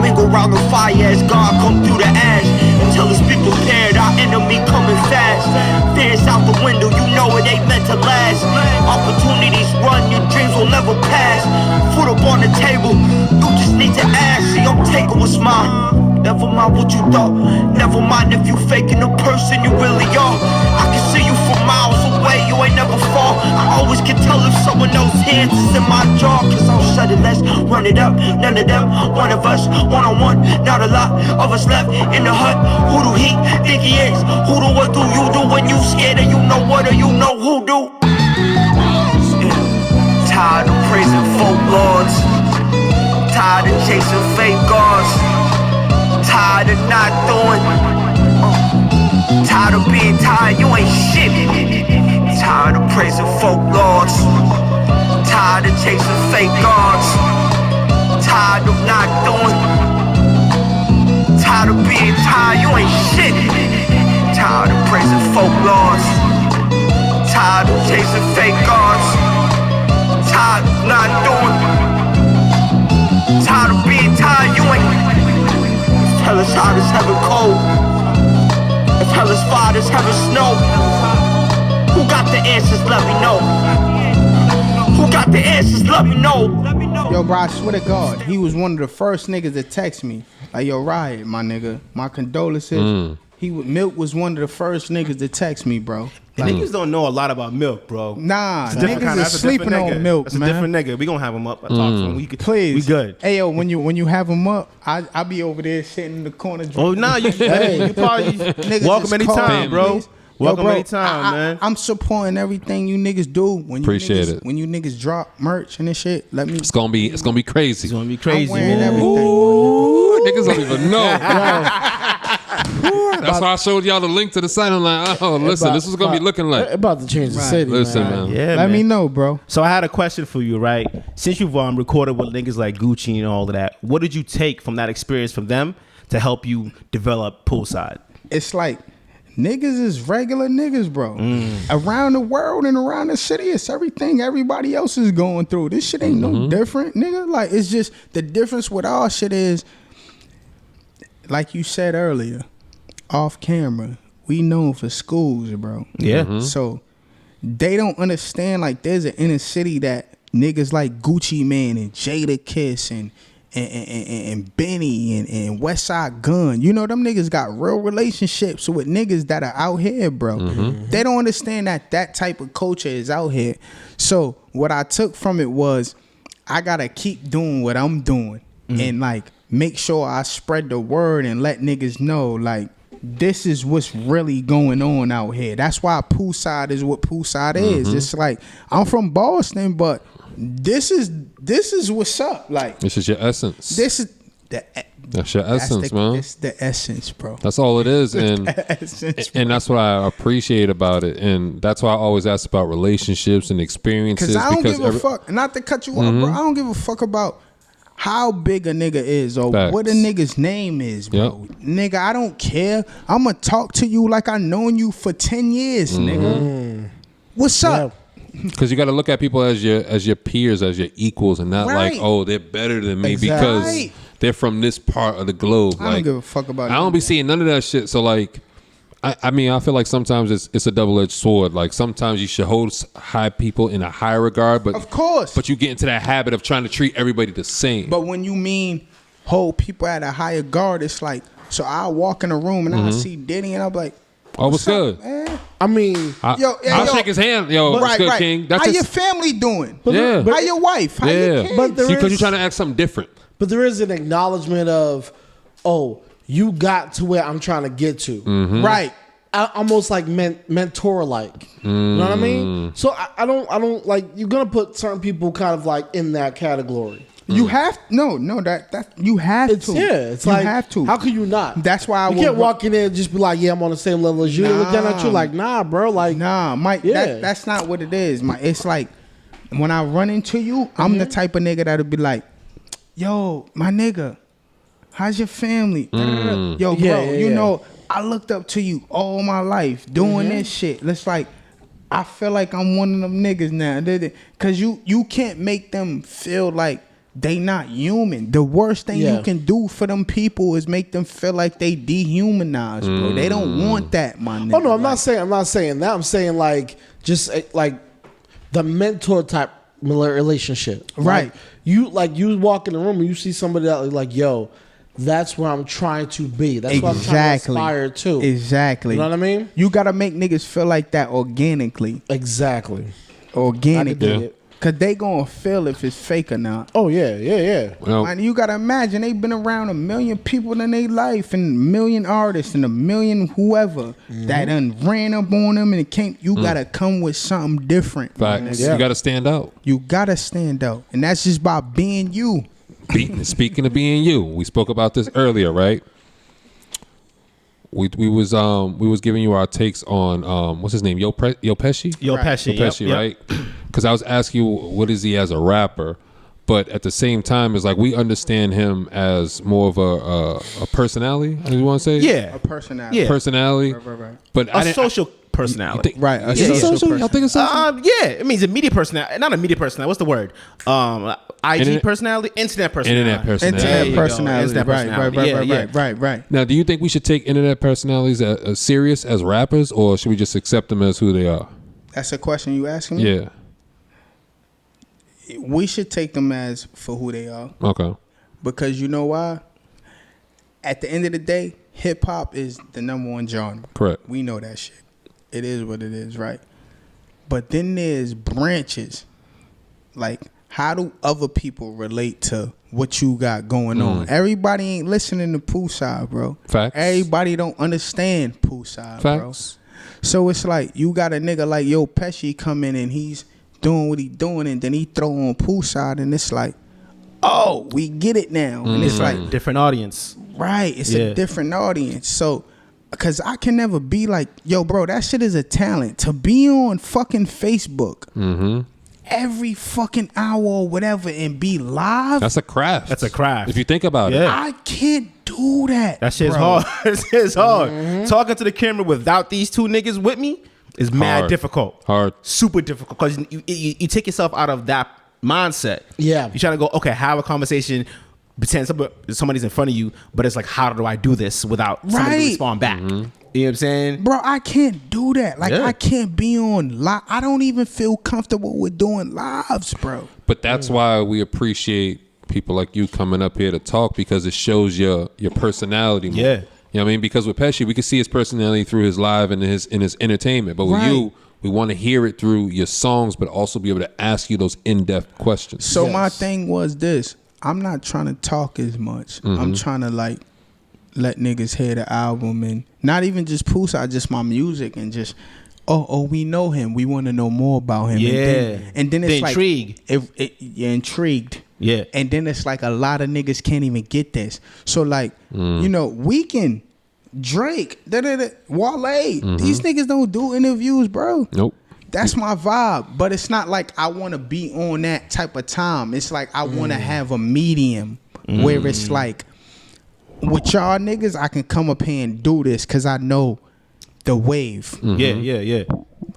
Mingle round the fire as God come through the ash. Until us be prepared, our enemy coming fast. Fears out the window, you know it ain't meant to last. Opportunities run, your dreams will never pass. Foot up on the table, you just need to ask. See, I'm taking what's mine. Never mind what you thought. Never mind if you faking the person you really are. I can see you from miles away, you ain't never fall. I always can tell if someone else's hands is in my jaw. Cause I'll shut it, let's run it up. None of them, one of us, one-on-one. Not a lot of us left in the hut. Who do he think he is? Who do what do you do when you scared and you know what or you know who do? Tired of praising folk lords. Tired of chasing fake gods. Tired of not doing. Tired of being tired, you ain't shit. Tired of praising folk lords. Tired of chasing fake gods. Tired of not doing. Tired of being tired, you ain't shit. Tired of praising folk lords. Tired of chasing fake gods. Tired of not doing. Tired of being tired, you ain't. Hell is hot as heaven cold. If hell is fire. Heaven snow. Who got the answers? Let me know. Who got the answers? Let me know. Yo, bro, I swear to God, he was one of the first niggas to text me. Like, yo, Riot, my nigga, my condolences. Milk was one of the first niggas to text me, bro. Like, niggas don't know a lot about Milk, bro. Nah, Niggas niggas is sleeping on Milk, That's man. a different nigga. We gonna have him up. I talk to him. Please, we good. Hey, yo, when you have him up, I be over there sitting in the corner. Oh, nah, you probably Niggas welcome just anytime, call, bro. please. Welcome Yo, bro, anytime, man. I'm supporting everything you niggas do. When you Appreciate niggas, it. When you niggas drop merch and this shit, let me. It's gonna be crazy. It's gonna be crazy, I'm wearing man. everything. Ooh, niggas don't even know. That's why I showed y'all the link to the site. I'm like, oh, listen, this is gonna be looking like. About to change the city. Listen, man. Yeah, Let man. me know, bro. So I had a question for you, right? Since you've recorded with niggas like Gucci and all of that, what did you take from that experience from them to help you develop Poolside? It's like niggas is regular niggas, bro. Around the world and around the city, it's everything everybody else is going through. This shit ain't no different, nigga. Like, it's just the difference with our shit is, like you said earlier, off camera, we known for schools, bro. Yeah. So they don't understand, like, there's an inner city that niggas like Gucci Mane and Jada Kiss and Benny and Westside Gun, you know, them niggas got real relationships with niggas that are out here, bro. They don't understand that type of culture is out here. So what I took from it was, I gotta keep doing what I'm doing and like make sure I spread the word and let niggas know, like, this is what's really going on out here. That's why Poolside is what Poolside is. It's like, I'm from Boston, but this is what's up. Like, This is your essence. this is That's your essence, man. It's the essence, bro. That's all it is, and Essence, bro. and that's what I appreciate about it, and that's why I always ask about relationships and experiences. Cause I don't give a every- fuck. Not to cut you off, bro. I don't give a fuck about how big a nigga is or Facts. what a nigga's name is, bro. Nigga, I don't care. I'ma talk to you like I known you for 10 years, nigga. What's up? Because you got to look at people as your peers, as your equals, and not Right. like, oh, they're better than me Exactly. because Right. they're from this part of the globe. I don't Like, give a fuck about I don't be seeing none of that shit. So like, I mean, I feel like sometimes it's a double-edged sword. Like sometimes you should hold high people in a high regard, but Of course. but you get into that habit of trying to treat everybody the same. But when you mean hold people at a higher guard, it's like, so I walk in a room and I see Diddy and I'm like, oh, what's good? man? I mean, I'll shake his hand. Yo, what's good, King? That's How just, your family doing? Yeah. How your wife? How your yeah. kids? But there because is- you're trying to act something different. but there is an acknowledgement of, oh, you got to where I'm trying to get to. Right. Almost like mentor like. You know what I mean? So I don't like, you're gonna put certain people kind of like in that category. You have that you have It's to. it's you like, have to. how can you not? That's why I you would can't walk in there and just be like, yeah, I'm on the same level as you. They're looking at you like, nah, bro, like, Nah, Mike, Yeah. that's not what it is. It's like when I run into you, I'm the type of nigga that'll be like, yo, my nigga, how's your family? Yo, bro, Yeah, you yeah. know, I looked up to you all my life doing this shit. It's like, I feel like I'm one of them niggas now. Cause you can't make them feel like they not human. The worst thing Yeah. you can do for them people is make them feel like they dehumanized, bro. They don't want that, my nigga. oh no, I'm Like, not saying that. I'm saying like just like the mentor type relationship. Right. Like you walk in the room and you see somebody that like, yo, that's where I'm trying to be. That's what I'm trying to aspire to. Exactly. You know what I mean? You gotta make niggas feel like that organically. Exactly. Organically. dig it. Cause they gonna feel if it's fake or not. Oh yeah. Well, Man, you gotta imagine they been around 1 million people in their life and 1 million artists and 1 million whoever that done ran up on them and it can't. You gotta come with something different. facts. Yeah. You got to stand out. You gotta stand out, and that's just by being you. Speaking of being you, we spoke about this earlier, right? We was giving you our takes on what's his name, Yo Pesci. Yo Pesci, Pesci, yep. right? Because I was asking you what is he as a rapper, but at the same time, it's like we understand him as more of a personality. You want to say? Yeah. A personality. Yeah. personality. Right. But A social personality. Right. A Is it social social? person. I think it's social. Yeah, it means a media personality. Not a media personality. What's the word? IG personality, internet personality. Internet personality. There Internet you go. personality. Internet personality. Right. Now, do you think we should take internet personalities as serious as rappers, or should we just accept them as who they are? That's a question you asking me? Yeah. We should take them as for who they are. Okay. Because you know why? At the end of the day, hip hop is the number one genre. Correct. We know that shit. It is what it is, right? But then there's branches. Like, how do other people relate to what you got going on? Everybody ain't listening to Poolside, bro. Facts. Everybody don't understand Poolside, bro. Facts. So it's like you got a nigga like Yo Pesci come in and he's doing what he doing, and then he throw on Poolside, and it's like, oh, we get it now. And it's like, Different audience. right, it's a different audience. So, because I can never be like, yo, bro, that shit is a talent. To be on fucking Facebook every fucking hour or whatever and be live, That's a craft. That's a craft. If you think about it. Yeah. I can't do that. That shit's bro. hard. That shit's hard. Talking to the camera without these two niggas with me is mad Hard. difficult. Hard. Super difficult because you take yourself out of that mindset. Yeah. You try to go, okay, have a conversation, pretend somebody's in front of you, but it's like, how do I do this without somebody to Right. respond back? You know what I'm saying? Bro, I can't do that. Like, Yeah. I can't be on live. I don't even feel comfortable with doing lives, bro. But that's why we appreciate people like you coming up here to talk, because it shows your personality more. Yeah. You know what I mean? Because with Pesci, we can see his personality through his live and his entertainment. But with Right. you, we want to hear it through your songs, but also be able to ask you those in-depth questions. So my thing was this. I'm not trying to talk as much. I'm trying to like let niggas hear the album, and not even just Poolside, just my music, and just we know him. We want to know more about him. Yeah. And then it's The like intrigue. You're intrigued. Yeah. And then it's like a lot of niggas can't even get this. So like, you know, Weeknd, Drake, Wale, these niggas don't do interviews, bro. Nope. That's my vibe. But it's not like I want to be on that type of time. It's like I want to have a medium where it's like, with y'all niggas, I can come up here and do this because I know the wave. Yeah.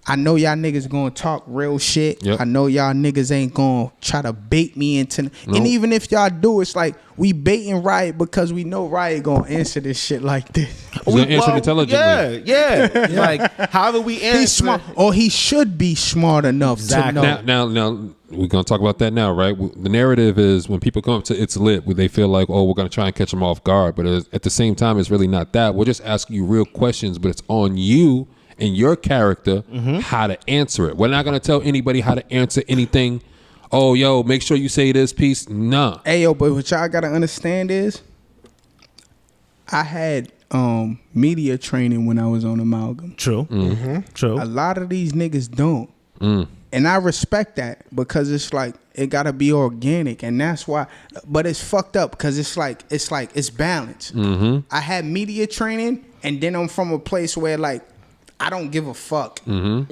I know y'all niggas gonna talk real shit. Yep. I know y'all niggas ain't gonna try to bait me into. Nope. And even if y'all do, it's like we baiting Riot because we know Riot gonna answer this shit like this. He's gonna answer intelligently. Yeah. Like, however we answer. He's smart, or he should be smart enough Exactly. to know. Now, we're gonna talk about that now, right? The narrative is when people come up to It's Lit, where they feel like, oh, we're gonna try and catch them off guard, but at the same time, it's really not that. We're just asking you real questions, but it's on you and your character how to answer it. We're not gonna tell anybody how to answer anything. Oh, yo, make sure you say this piece. Nah. Hey yo, but what y'all gotta understand is, I had media training when I was on Amalgam. True. True. A lot of these niggas don't. And I respect that because it's like it gotta be organic, and that's why. But it's fucked up because it's balanced. I had media training, and then I'm from a place where like I don't give a fuck.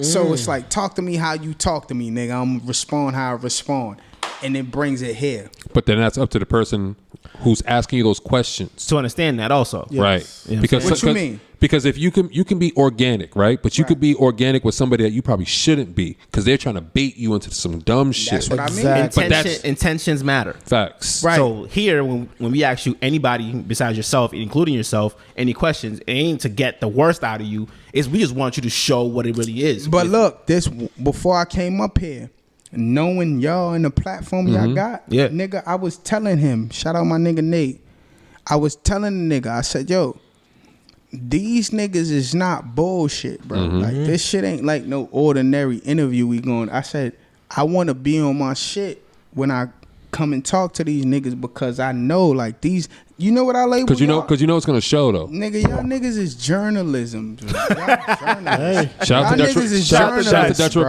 So it's like, talk to me how you talk to me, nigga. I'm respond how I respond, and it brings it here. But then that's up to the person who's asking you those questions. To understand that also. Right. Yeah. Because What you mean? Because if you can be organic, right? But you could be organic with somebody that you probably shouldn't be, because they're trying to bait you into some dumb shit. That's what I mean. Exactly. But that's Intentions matter. facts. Right. So here, when we ask you anybody besides yourself, including yourself, any questions, it ain't to get the worst out of you. It's we just want you to show what it really is. But look, this before I came up here, knowing y'all and the platform y'all got, Yeah. nigga, I was telling him, shout out my nigga Nate. I was telling the nigga, I said, yo, these niggas is not bullshit, bro. Like, this shit ain't like no ordinary interview we going. I said, I want to be on my shit when I come and talk to these niggas, because I know like these, you know what I label Because you y'all? know it's gonna show though. Nigga, y'all niggas is journalism. Dude. Y'all journalists. Shout out Y'all to niggas is Shout out to journalists, Dutch bro.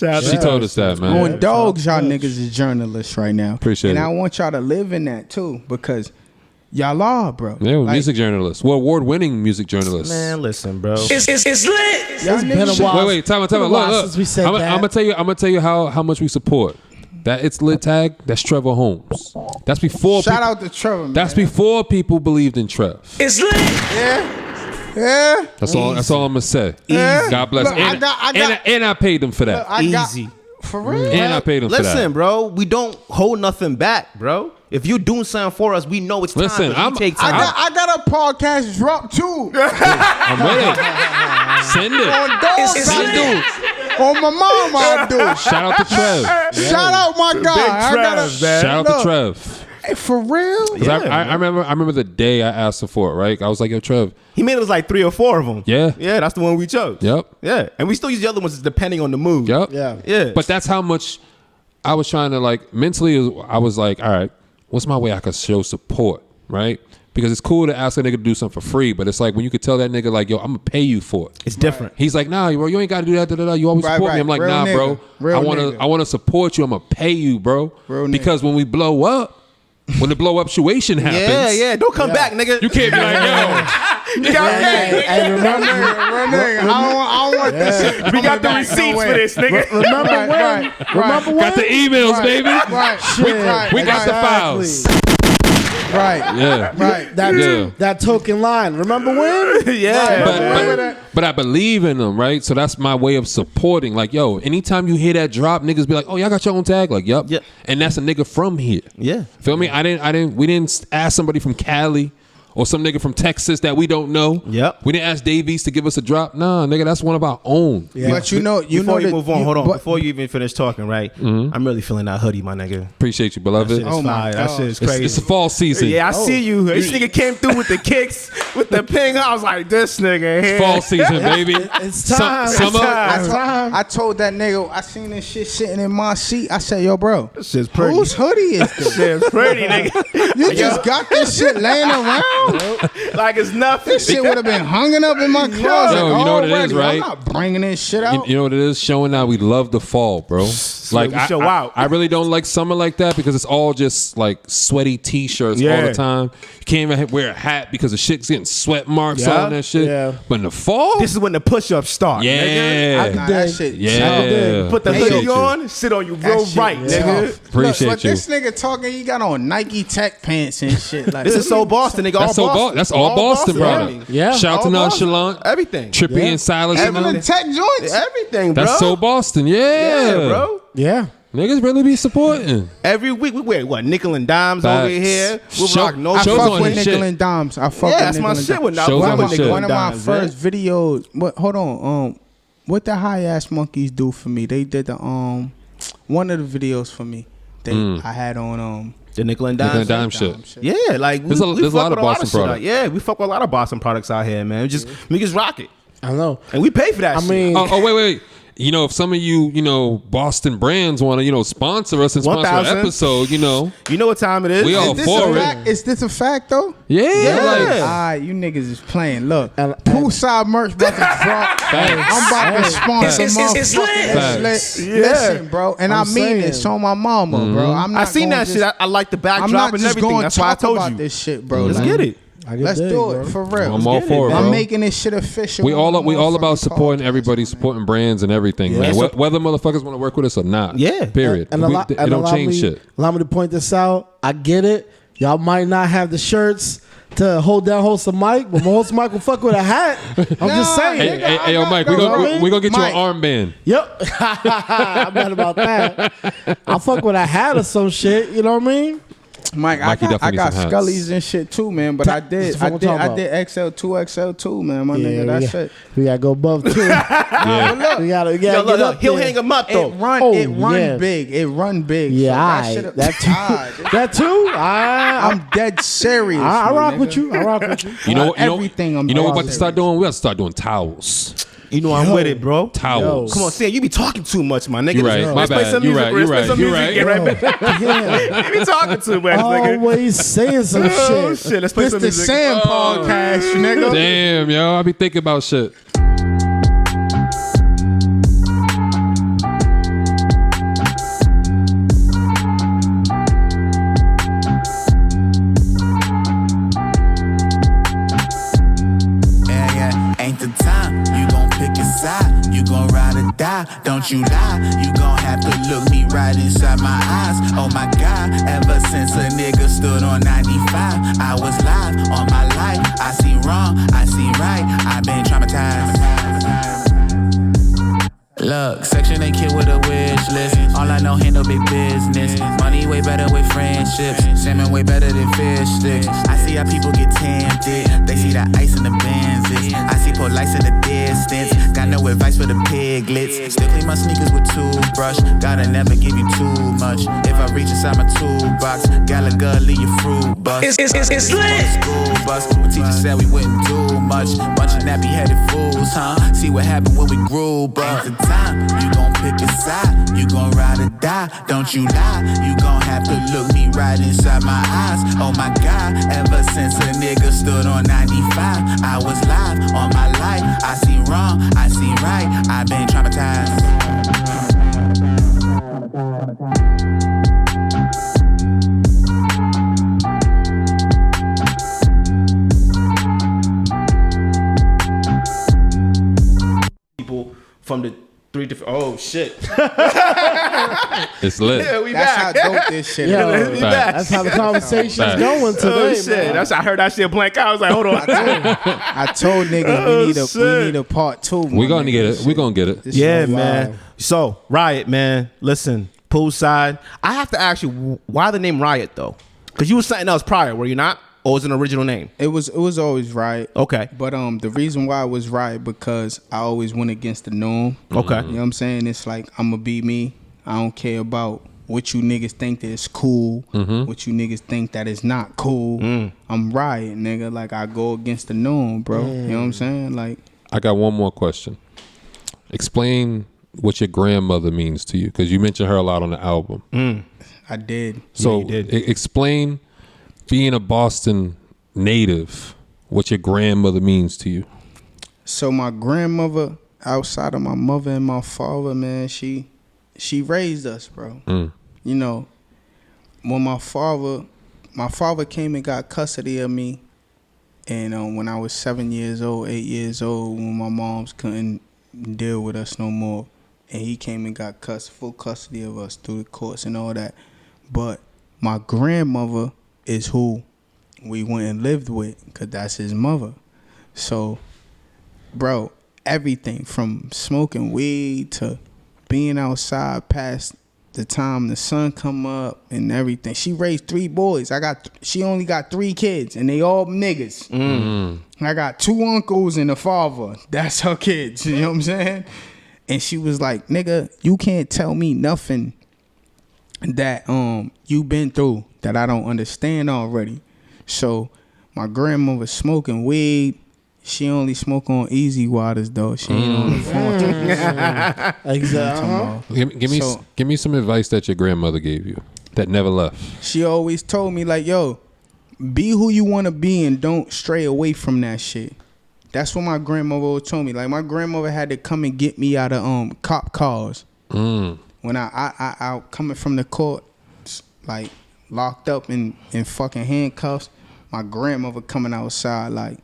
Rebel. She told us that, man. On dogs, y'all niggas is journalists right now. Appreciate and it. I want y'all to live in that too, because y'all are, bro. Yeah, Like, music journalists. Well, award-winning music journalists. man, listen, bro. y'all It's been a niggas while. Wait, time out. Been a while Look, since we said I'm that. gonna tell you how much we support that. It's Lit tag. That's Trevor Holmes. That's before. shout out to Trevor, man. That's before people believed in Trev. Yeah. Yeah. That's all I'm gonna say. Yeah. God bless. Look, And I paid them for that. Easy. For real. And I paid them for that. Listen, bro, we don't hold nothing back, bro. If you're doing something for us, we know it's time. Listen, we take time. I got a podcast drop too. I'm ready. Send it. On dogs, I do. On my mom, I do. Shout out to Trev. Shout out my guy. Big Trev, man. Shout out to Trev. Hey, for real? 'Cause I remember the day I asked him for it, right? I was like, yo, Trev. He made us like 3 or 4 of them. Yeah. Yeah, that's the one we chose. Yep. Yeah. And we still use the other ones depending on the mood. Yep. Yeah. Yeah. But that's how much I was trying to like mentally. I was like, all right, what's my way I could show support, right? Because it's cool to ask a nigga to do something for free, but it's like when you could tell that nigga like, yo, I'm gonna pay you for it. It's different. He's like, nah, bro, you ain't gotta do that. You always Right, support me. right. I'm like, Real nah, nigga. bro. Real nigga. I wanna support you. I'm gonna pay you, bro. Real nigga. Because when we blow up, when the blow up situation happens, Yeah. Don't come back, nigga. you can't be like, yo. You got Hey, remember, Real nigga. I don't want this shit. We got the coming back receipts no way. for this, nigga. remember when? Right. Remember when? Got the emails, Right. baby. Right. We got the files. Right. Yeah. Right. That token line. Remember when? Yeah. But I believe in them, right? So that's my way of supporting. Like, yo, anytime you hear that drop, niggas be like, oh, y'all got your own tag? Like, yep. Yep. And that's a nigga from here. Yeah. Feel me? We didn't ask somebody from Cali or some nigga from Texas that we don't know. Yep. We didn't ask Davies to give us a drop. Nah, nigga, that's one of our own. Yeah. But you know Before you that move on, hold on. but- Before you even finish talking, right? I'm really feeling that hoodie, my nigga. Appreciate you, beloved. Shit is Oh my fire. That God. shit is crazy. It's the fall season. Yeah, I see you. This nigga came through with the kicks, with the ping. I was like, this nigga here. Fall season, baby. It's time. Summer. It's time. I told that nigga, I seen this shit sitting in my seat. I said, yo, bro, This shit's pretty. whose hoodie is this? Shit's pretty, nigga. You just got this shit laying around? Like it's nothing. This shit would have been hanging up in my closet Yo, you know what it already. is, right? I'm not bringing this shit out. You know what it is? Showing out we love the fall, bro. Like we show out. I really don't like summer like that because it's all just like sweaty t-shirts all Yeah. the time. You can't even wear a hat because the shit's getting sweat marks Yeah. on that shit. Yeah. But in the fall, This is when the push-ups start. Nigga. yeah, Nah, that shit. yeah. Put the Appreciate hoodie you. on, sit on you real That shit right, tough. nigga. Appreciate Look, you. this nigga talking, he got on Nike Tech pants and shit. Like This is so Boston, nigga. That's all so Boston. That's all Boston, brother. yeah. Yeah. Shout out to All Boston. Nonchalant, Everything. Trippy and Silas. and Even them. the Tech joints. Everything, bro. That's so Boston, Yeah, yeah, bro. Yeah. Niggas really be supporting. Every week we wear what, nickel and dimes over Facts. here. We'll Show- rock no I Shows fuck on with his nickel shit. and dimes. I fuck Yeah, with that's nickel my and shit. dimes. With Shows one on my shit. One of my dimes, first videos. What? Hold on. What the High Ass Monkeys do for me? They did the one of the videos for me. I had on the nickel and Nickel dimes. and dime shit. Yeah, like There's a we fuck lot of with Boston shit out- products. Yeah, we fuck with a lot of Boston products out here, man. We just rock it, I know. and we pay for that. I shit. mean, Oh, wait. You know, if some of you, Boston brands want to, sponsor us and sponsor an 1,000. episode, you know what time it is. We all Is this for a it. fact? Is this a fact though? yeah. Yeah. Alright, you niggas is playing. Look, And- Poolside merch about to drop. I'm about to sponsor motherfuckers. Listen, bro, and I'm I mean this saying. on my mama, bro. I'm not I seen gonna that just, shit. I like the I'm backdrop not and just everything. going to That's why I talk told about you. this shit, bro. Let's Like, get it. Let's do it for real. I'm all for it, bro. I'm making this shit official. We all on about motherfucking supporting podcast, everybody, man. supporting brands and everything, man. Whether motherfuckers want to work with us or not. Yeah. Period. And It don't change shit. Allow me to point this out. I get it. Y'all might not have the shirts to hold down Wholesome Mike, but Wholesome Mike will fuck with a hat. I'm just saying. Hey, yo, Mike, we gonna get you an armband. Yep. I'm mad about that. I'll fuck with a hat or some shit. You know what I mean? Mike, Mikey I definitely got needs some Scullies hats. and shit too, man. But I That's what I'm talking about. did XL2, XL2, man. My nigga, that's it. We gotta go above two. Yeah. We gotta Yo, get look, up he'll there. hang him up though. It run yeah. big. It run big. Yeah, So alright. That too. alright. That too. I'm dead serious. I my rock nigga. with you. I rock with you. You know everything I'm You know what we're doing. about to start doing? We got to start doing towels. You know I'm with it, bro. Towels. Come on, Sam, you be talking too much, my nigga. You right. My Let's play bad. some You music. right. Let's You play right. some You music. right. Get right back. Yeah. You be talking too much, nigga. Always saying some Oh, shit. shit. Let's play This some the music. Sam podcast, nigga. Damn, yo. I be thinking about shit. Yeah, ain't the time. You gon' pick a side. You gon' ride or die, don't you lie. You gon' have to look me right inside my eyes. Oh my God, ever since a nigga stood on 95, I was live on my life. I see wrong, I see right. I've been traumatized. Look, Section 8 kid with a wish list. All I know, handle big business. Money way better with friendships. Salmon way better than fish sticks. I see how people get tempted. They see the ice in the Benzes. I see police in the distance. Got no advice for the piglets. Still clean my sneakers with toothbrush. Gotta never give you too much. If I reach inside my toolbox, Gallagher leave your fruit bus. It's lit. School bus. When teachers said we wouldn't do much. Bunch of nappy-headed fools, huh? See what happened when we grew, but you gon' pick a side, you gon' ride or die, don't you lie. You gon' have to look me right inside my eyes. Oh my God, ever since a nigga stood on 95, I was live on my life. I see wrong, I see right, I've been traumatized. People from the 3 different. Oh shit! It's lit. Yeah, we That's back. how dope this shit Yo, is. that's how the conversation's Facts. going today, Oh shit! man. That's I heard that shit blank out. I was like, hold on. I told niggas Oh, we shit. need a part 2. We're gonna get it. We're gonna get it. This Yeah, shit wild. man. So Riot, man. Listen, Poolside. I have to ask you, why the name Riot though? Because you was something else prior, were you not? Or was it an original name? It was always Riot. Okay. But the reason why it was Riot because I always went against the norm. Okay. You know what I'm saying? It's like I'ma be me. I don't care about what you niggas think that is cool, what you niggas think that is not cool. I'm Riot, nigga. Like I go against the norm, bro. You know what I'm saying? Like I got one more question. Explain what your grandmother means to you, because you mentioned her a lot on the album. I did. So you did. Explain, being a Boston native, what your grandmother means to you. So my grandmother, outside of my mother and my father, man, she raised us, bro. You know, when my father came and got custody of me, and when I was 7 years old, 8 years old, when my moms couldn't deal with us no more, and he came and got full custody of us through the courts and all that. But my grandmother is who we went and lived with, because that's his mother. So, bro, everything from smoking weed to being outside past the time the sun come up and everything. She raised 3 boys. She only got 3 kids, and they all niggas. I got 2 uncles and a father. That's her kids. You know what I'm saying? And she was like, nigga, you can't tell me nothing that you been through that I don't understand already. So my grandmother smoking weed. She only smoke on easy waters though. She ain't on the phone. Exactly. Give me some advice that your grandmother gave you that never left. She always told me like, yo, be who you want to be and don't stray away from that shit. That's what my grandmother always told me. Like my grandmother had to come and get me out of cop cars. When I coming from the court, like locked up in fucking handcuffs. My grandmother coming outside like,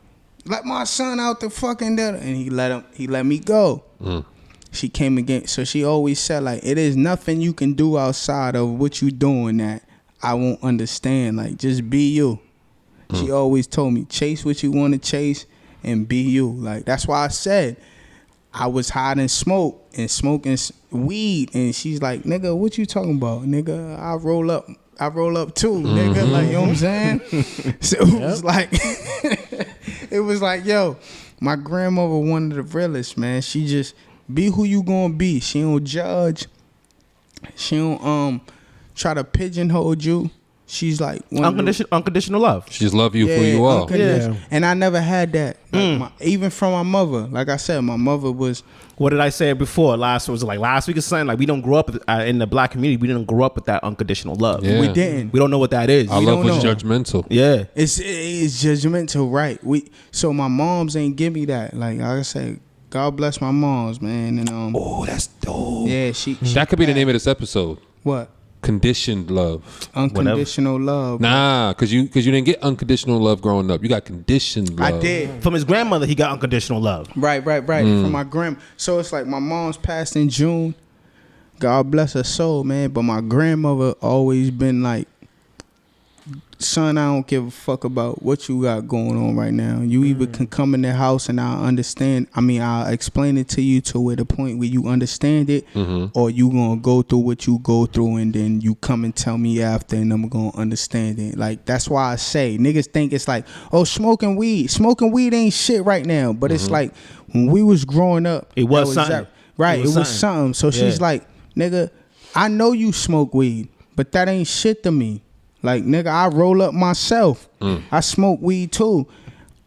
let my son out the fucking door, and he let me go. She came again, so she always said like, it is nothing you can do outside of what you doing that I won't understand. Like just be you. She always told me chase what you want to chase and be you. Like that's why I said I was hiding smoke and smoking weed, and she's like, nigga, what you talking about, nigga? I roll up too, nigga. Like, you know what I'm saying? So it was like, yo, my grandmother one of the realest, man. She just be who you gonna be. She don't judge. She don't try to pigeonhole you. She's like unconditional love. She just love you for who you are. Yeah. And I never had that. Like even from my mother. Like I said, my mother was. What did I say before? Last week or something? Like we don't grow up in the black community. We didn't grow up with that unconditional love. Yeah. We didn't. We don't know what that is. Our love was know. judgmental. Yeah. It's judgmental, right? So my moms ain't give me that. Like I said, God bless my moms, man. And Oh, that's dope. yeah, she That could be the name of this episode. what? conditioned love. Unconditional love. Nah, because you didn't get unconditional love growing up. You got conditioned love. I did. From his grandmother, he got unconditional love. Right. From my grandma. So it's like my mom's passed in June. God bless her soul, man. But my grandmother always been like, son, I don't give a fuck about what you got going on right now. You either can come in the house and I'll understand. I mean, I'll explain it to you to where the point where you understand it, or you gonna go through what you go through and then you come and tell me after and I'm gonna understand it. Like, that's why I say niggas think it's like, oh, smoking weed ain't shit right now. But it's like when we was growing up, it was something. It was something. So she's like, nigga, I know you smoke weed, but that ain't shit to me. Like, nigga, I roll up myself. I smoke weed too.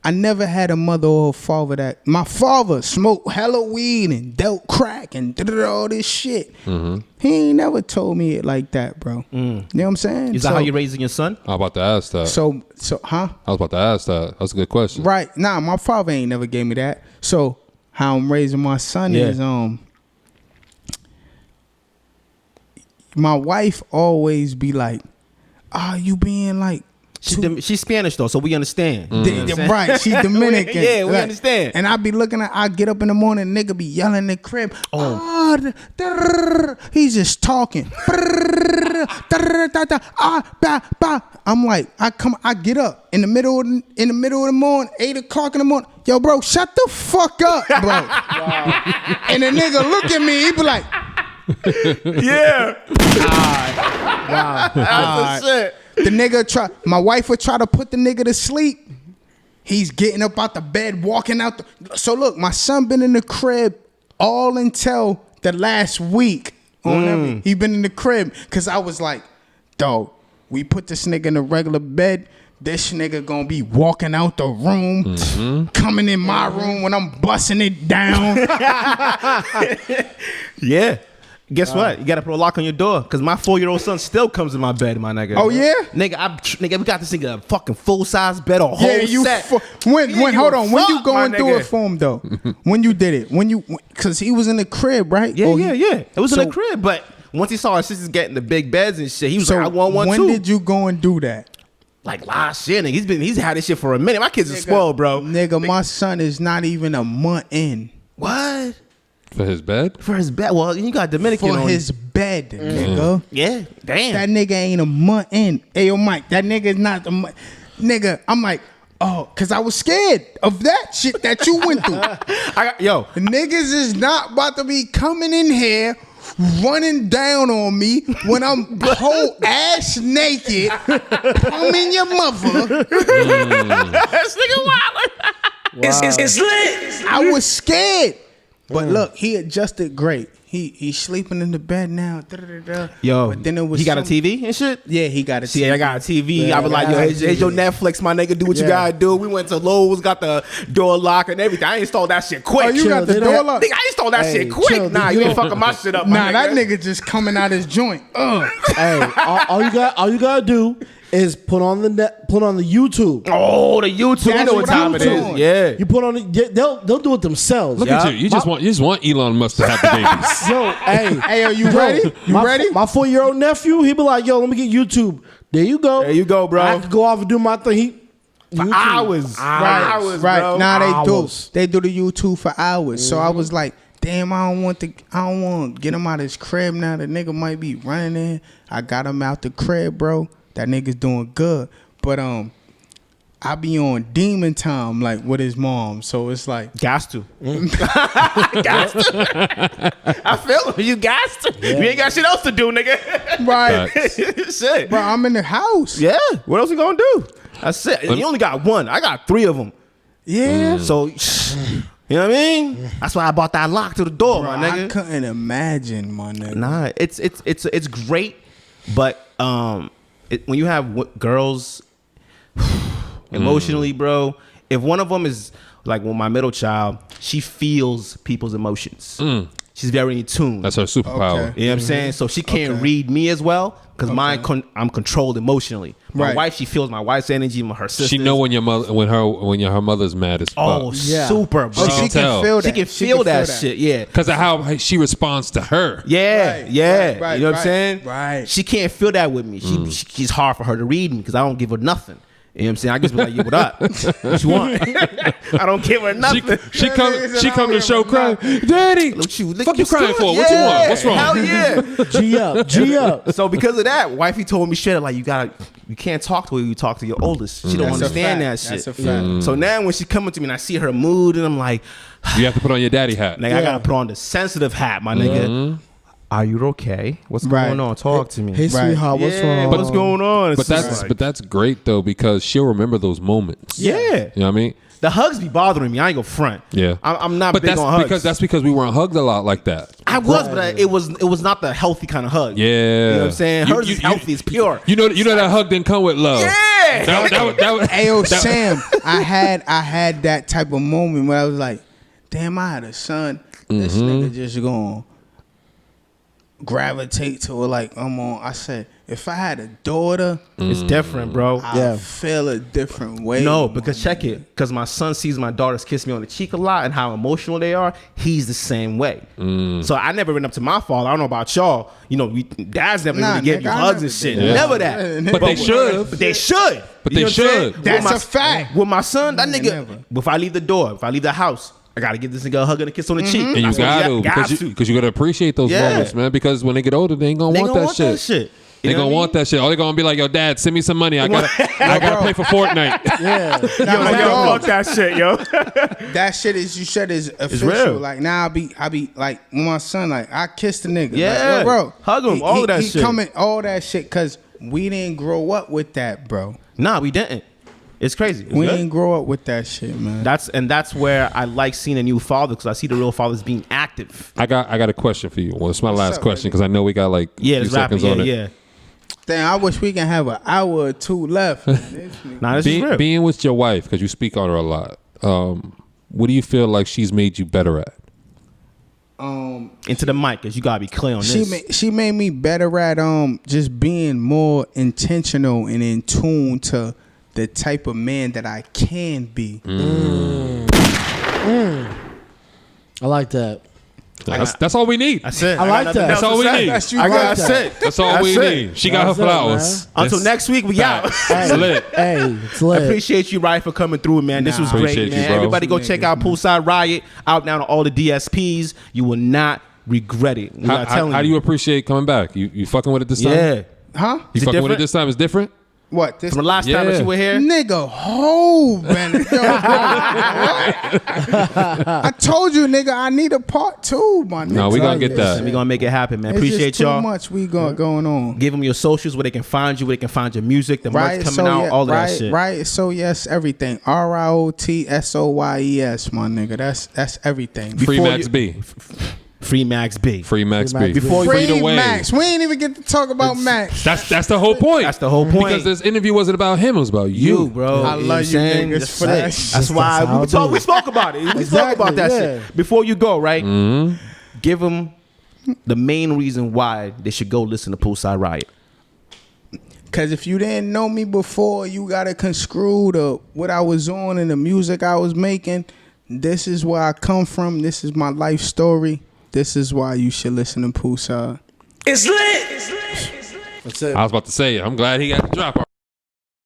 I never had a mother or a father that... My father smoked hella weed and dealt crack and all this shit. He ain't never told me it like that, bro. You know what I'm saying? Is that how you raising your son? I was about to ask that. So, huh? I was about to ask that. That's a good question. Right. Nah, my father ain't never gave me that. So, how I'm raising my son is... My wife always be like, you being like... She's Spanish though, so we understand. Right, she's Dominican. Yeah, we understand. And I be looking at, I get up in the morning, nigga be yelling in the crib. He's just talking. I'm like, I get up in the middle of the morning, 8 o'clock in the morning. Yo, bro, shut the fuck up, bro. Wow. And the nigga look at me, he be like, yeah. Wow. That's shit. The nigga my wife would try to put the nigga to sleep. He's getting up out the bed, walking out. So look, my son been in the crib all until the last week. He been in the crib because I was like, dog, we put this nigga in a regular bed. This nigga gonna be walking out the room, coming in my room when I'm busting it down. Yeah. Guess what? You gotta put a lock on your door because my 4-year-old son still comes in my bed, my nigga. Oh yeah, nigga, we got this nigga a fucking full size bed, a whole set. When hold on, when you going through it for him though? When you did it? Because he was in the crib, right? Yeah. It was in the crib, but once he saw our sisters getting the big beds and shit, he was like, I want one too. When did you go and do that? Like last year, nigga. He's had this shit for a minute. My kids are spoiled, bro. Nigga, my son is not even a month in. What? For his bed? For his bed. Well, you got Dominican for on his bed, nigga. Yeah, damn. That nigga ain't a month in. Hey, yo, Mike, that nigga is not a month. Nigga, I'm like, because I was scared of that shit that you went through. The niggas is not about to be coming in here running down on me when I'm whole ass naked. I'm in your mother. This nigga wild. It's lit. I was scared. But look, he adjusted great. He's sleeping in the bed now. Yo, but then it was he got a TV and shit? Yeah, he got a TV. See, I got a TV. I was like, yo, here's your Netflix, my nigga. Do what you gotta do. We went to Lowe's, got the door lock and everything. I installed that shit quick. Oh, you got the door lock? Nigga, I installed that shit quick. Nah, you ain't fucking my shit up, Nah, that nigga just coming out his joint. Hey, all you gotta do is put on the YouTube. Oh, the YouTube. You know what time it is. Yeah. You put on it. They'll do it themselves. Look at you. You just want Elon Musk to have the babies. Yo, hey, are you ready? You ready? My 4-year-old nephew, he be like, yo, let me get YouTube. There you go. There you go, bro. I can go off and do my thing. For hours. Right. Bro. Nah, they do the YouTube for hours. So I was like, damn, I don't want to get him out of his crib now. The nigga might be running in. I got him out the crib, bro. That nigga's doing good. But I be on demon time like with his mom. So it's like gas to. Gas to. I feel him. You gas to. Yeah. You ain't got shit else to do, nigga. Right. Shit. Bro, I'm in the house. Yeah. What else you gonna do? That's it. You only got one. I got 3 of them. Yeah. So you know what I mean? That's why I bought that lock to the door, bro, my nigga. I couldn't imagine, my nigga. Nah, it's great, but when you have girls emotionally, bro, if one of them is like, well, my middle child, she feels people's emotions. she's very in tune. That's her superpower. Okay. You know what I'm saying? So she can't read me as well because I'm controlled emotionally. My Right. wife, she feels my wife's energy, her sister. She know when your mother, when her mother's mad as fuck. Oh, Yeah. super, bro. Oh, she can feel that. She can feel that shit. Yeah. Because of how she responds to her. Yeah, Right, yeah. right, you know what I'm right, saying? right. She can't feel that with me. She's hard for her to read me because I don't give her nothing. You know what I'm saying? I just be like, yeah, what up? What you want? I don't give her nothing. She come to show crying. Daddy, Look you crying for? Yeah. What you want? What's wrong? Hell yeah. G up. So because of that, wifey told me straight up, like, you can't talk to her. You talk to your oldest. She don't That's a understand fact. that shit. That's a fact. So now when she coming to me and I see her mood and I'm like, You have to put on your daddy hat. nigga, I gotta put on the sensitive hat, my nigga. Are you okay? What's going on? Talk to me. Hey, sweetheart, what's wrong? What's going on? But that's great though, because she'll remember those moments. Yeah. You know what I mean? The hugs be bothering me. I ain't gonna front. Yeah. I'm not But big on hugs. that's because we weren't hugged a lot like that. I was, but it was not the healthy kind of hug. Yeah. You know what I'm saying? Hers is healthy. It's pure. You know that hug didn't come with love. Yeah. That was Ayo, Sam, I had that type of moment where I was like, damn, I had a son. This nigga just gonna gravitate to it like I'm on. I said, if I had a daughter, It's different, bro. I feel a different way. No, because check it. Because my son sees my daughters kiss me on the cheek a lot and how emotional they are. He's the same way. So I never went up to my father. I don't know about y'all. You know, dads never really give you nigga, I hugs never and shit. did that. Never that. But they should. But they should. But You they know what I'm saying? should. That's With a fact. With my son, that nigga, never. if I leave the door, if I leave the house, I gotta give this nigga a hug and a kiss on the cheek. And you That's what got to because you got to appreciate those Yeah. moments, man. Because when they get older, they ain't gonna They want gonna that want shit. that shit. They You know gonna what I want that shit. All they gonna be like, yo, dad, send me some money. I gotta play for Fortnite. Yeah. Yo, fuck that shit, yo. That shit is you said is official. real. Like now, I be like with my son. Like I kiss the nigga. Yeah. like, yo, bro, Hug him, all of that he shit. coming all that shit because we didn't grow up with that, bro. Nah, we didn't. It's crazy. It's We good. didn't grow up with that shit, man. That's where I like seeing a new father because I see the real fathers being active. I got a question for you. Well, it's my last up, question because I know we got like a few Let's wrap it. seconds on it. Yeah. Damn, I wish we can have an hour or two left. Nah, this is real. Being with your wife, because you speak on her a lot, what do you feel like she's made you better at? Into the mic, because you gotta be clear on this. She made me better at just being more intentional and in tune to the type of man that I can be. I like that. That's all we need. That's it. I like that. That's all we need. That's you I right. got that's it. That's all That's we it. need. She got her That's it, flowers. Until next week, we out. It's lit. Hey, it's I lit. appreciate you, Riot, for coming through, man. This was great, Appreciate you, man. bro. Everybody go check out Poolside Riot out now on all the DSPs. You will not regret it. We are telling How do you appreciate coming back? You fucking with it this time? Yeah. Huh? You Is it fucking with it different? this time? It's different? What? This From the last time that Yeah. you were here? nigga, hold, man. Yo, bro, what? I told you, nigga, I need a part two, my nigga. No, we gonna get that. We're going to make it happen, man. It's Appreciate just too y'all. much we got going on. Give them your socials where they can find you, where they can find your music, the merch Right, coming out, all of that shit. Right, so yes, everything. RIOTSOYES, my nigga. That's everything. Free Before Max you- B. Free Max B. Free Max Free Max B. B. Before Free Free the way. Max. We ain't even get to talk about Max. That's the whole point. That's the whole point. Because this interview wasn't about him. It was about you, you. bro. I know love what I'm you saying? niggas That's for it. that That's shit. why That's how we it be. spoke about it. We spoke about that shit. Before you go, right? Give them the main reason why they should go listen to Poolside Riot. Because if you didn't know me before, you got to construe what I was on and the music I was making. This is where I come from. This is my life story. This is why you should listen to Poolside. That's it. I was about to say, I'm glad he got the drop.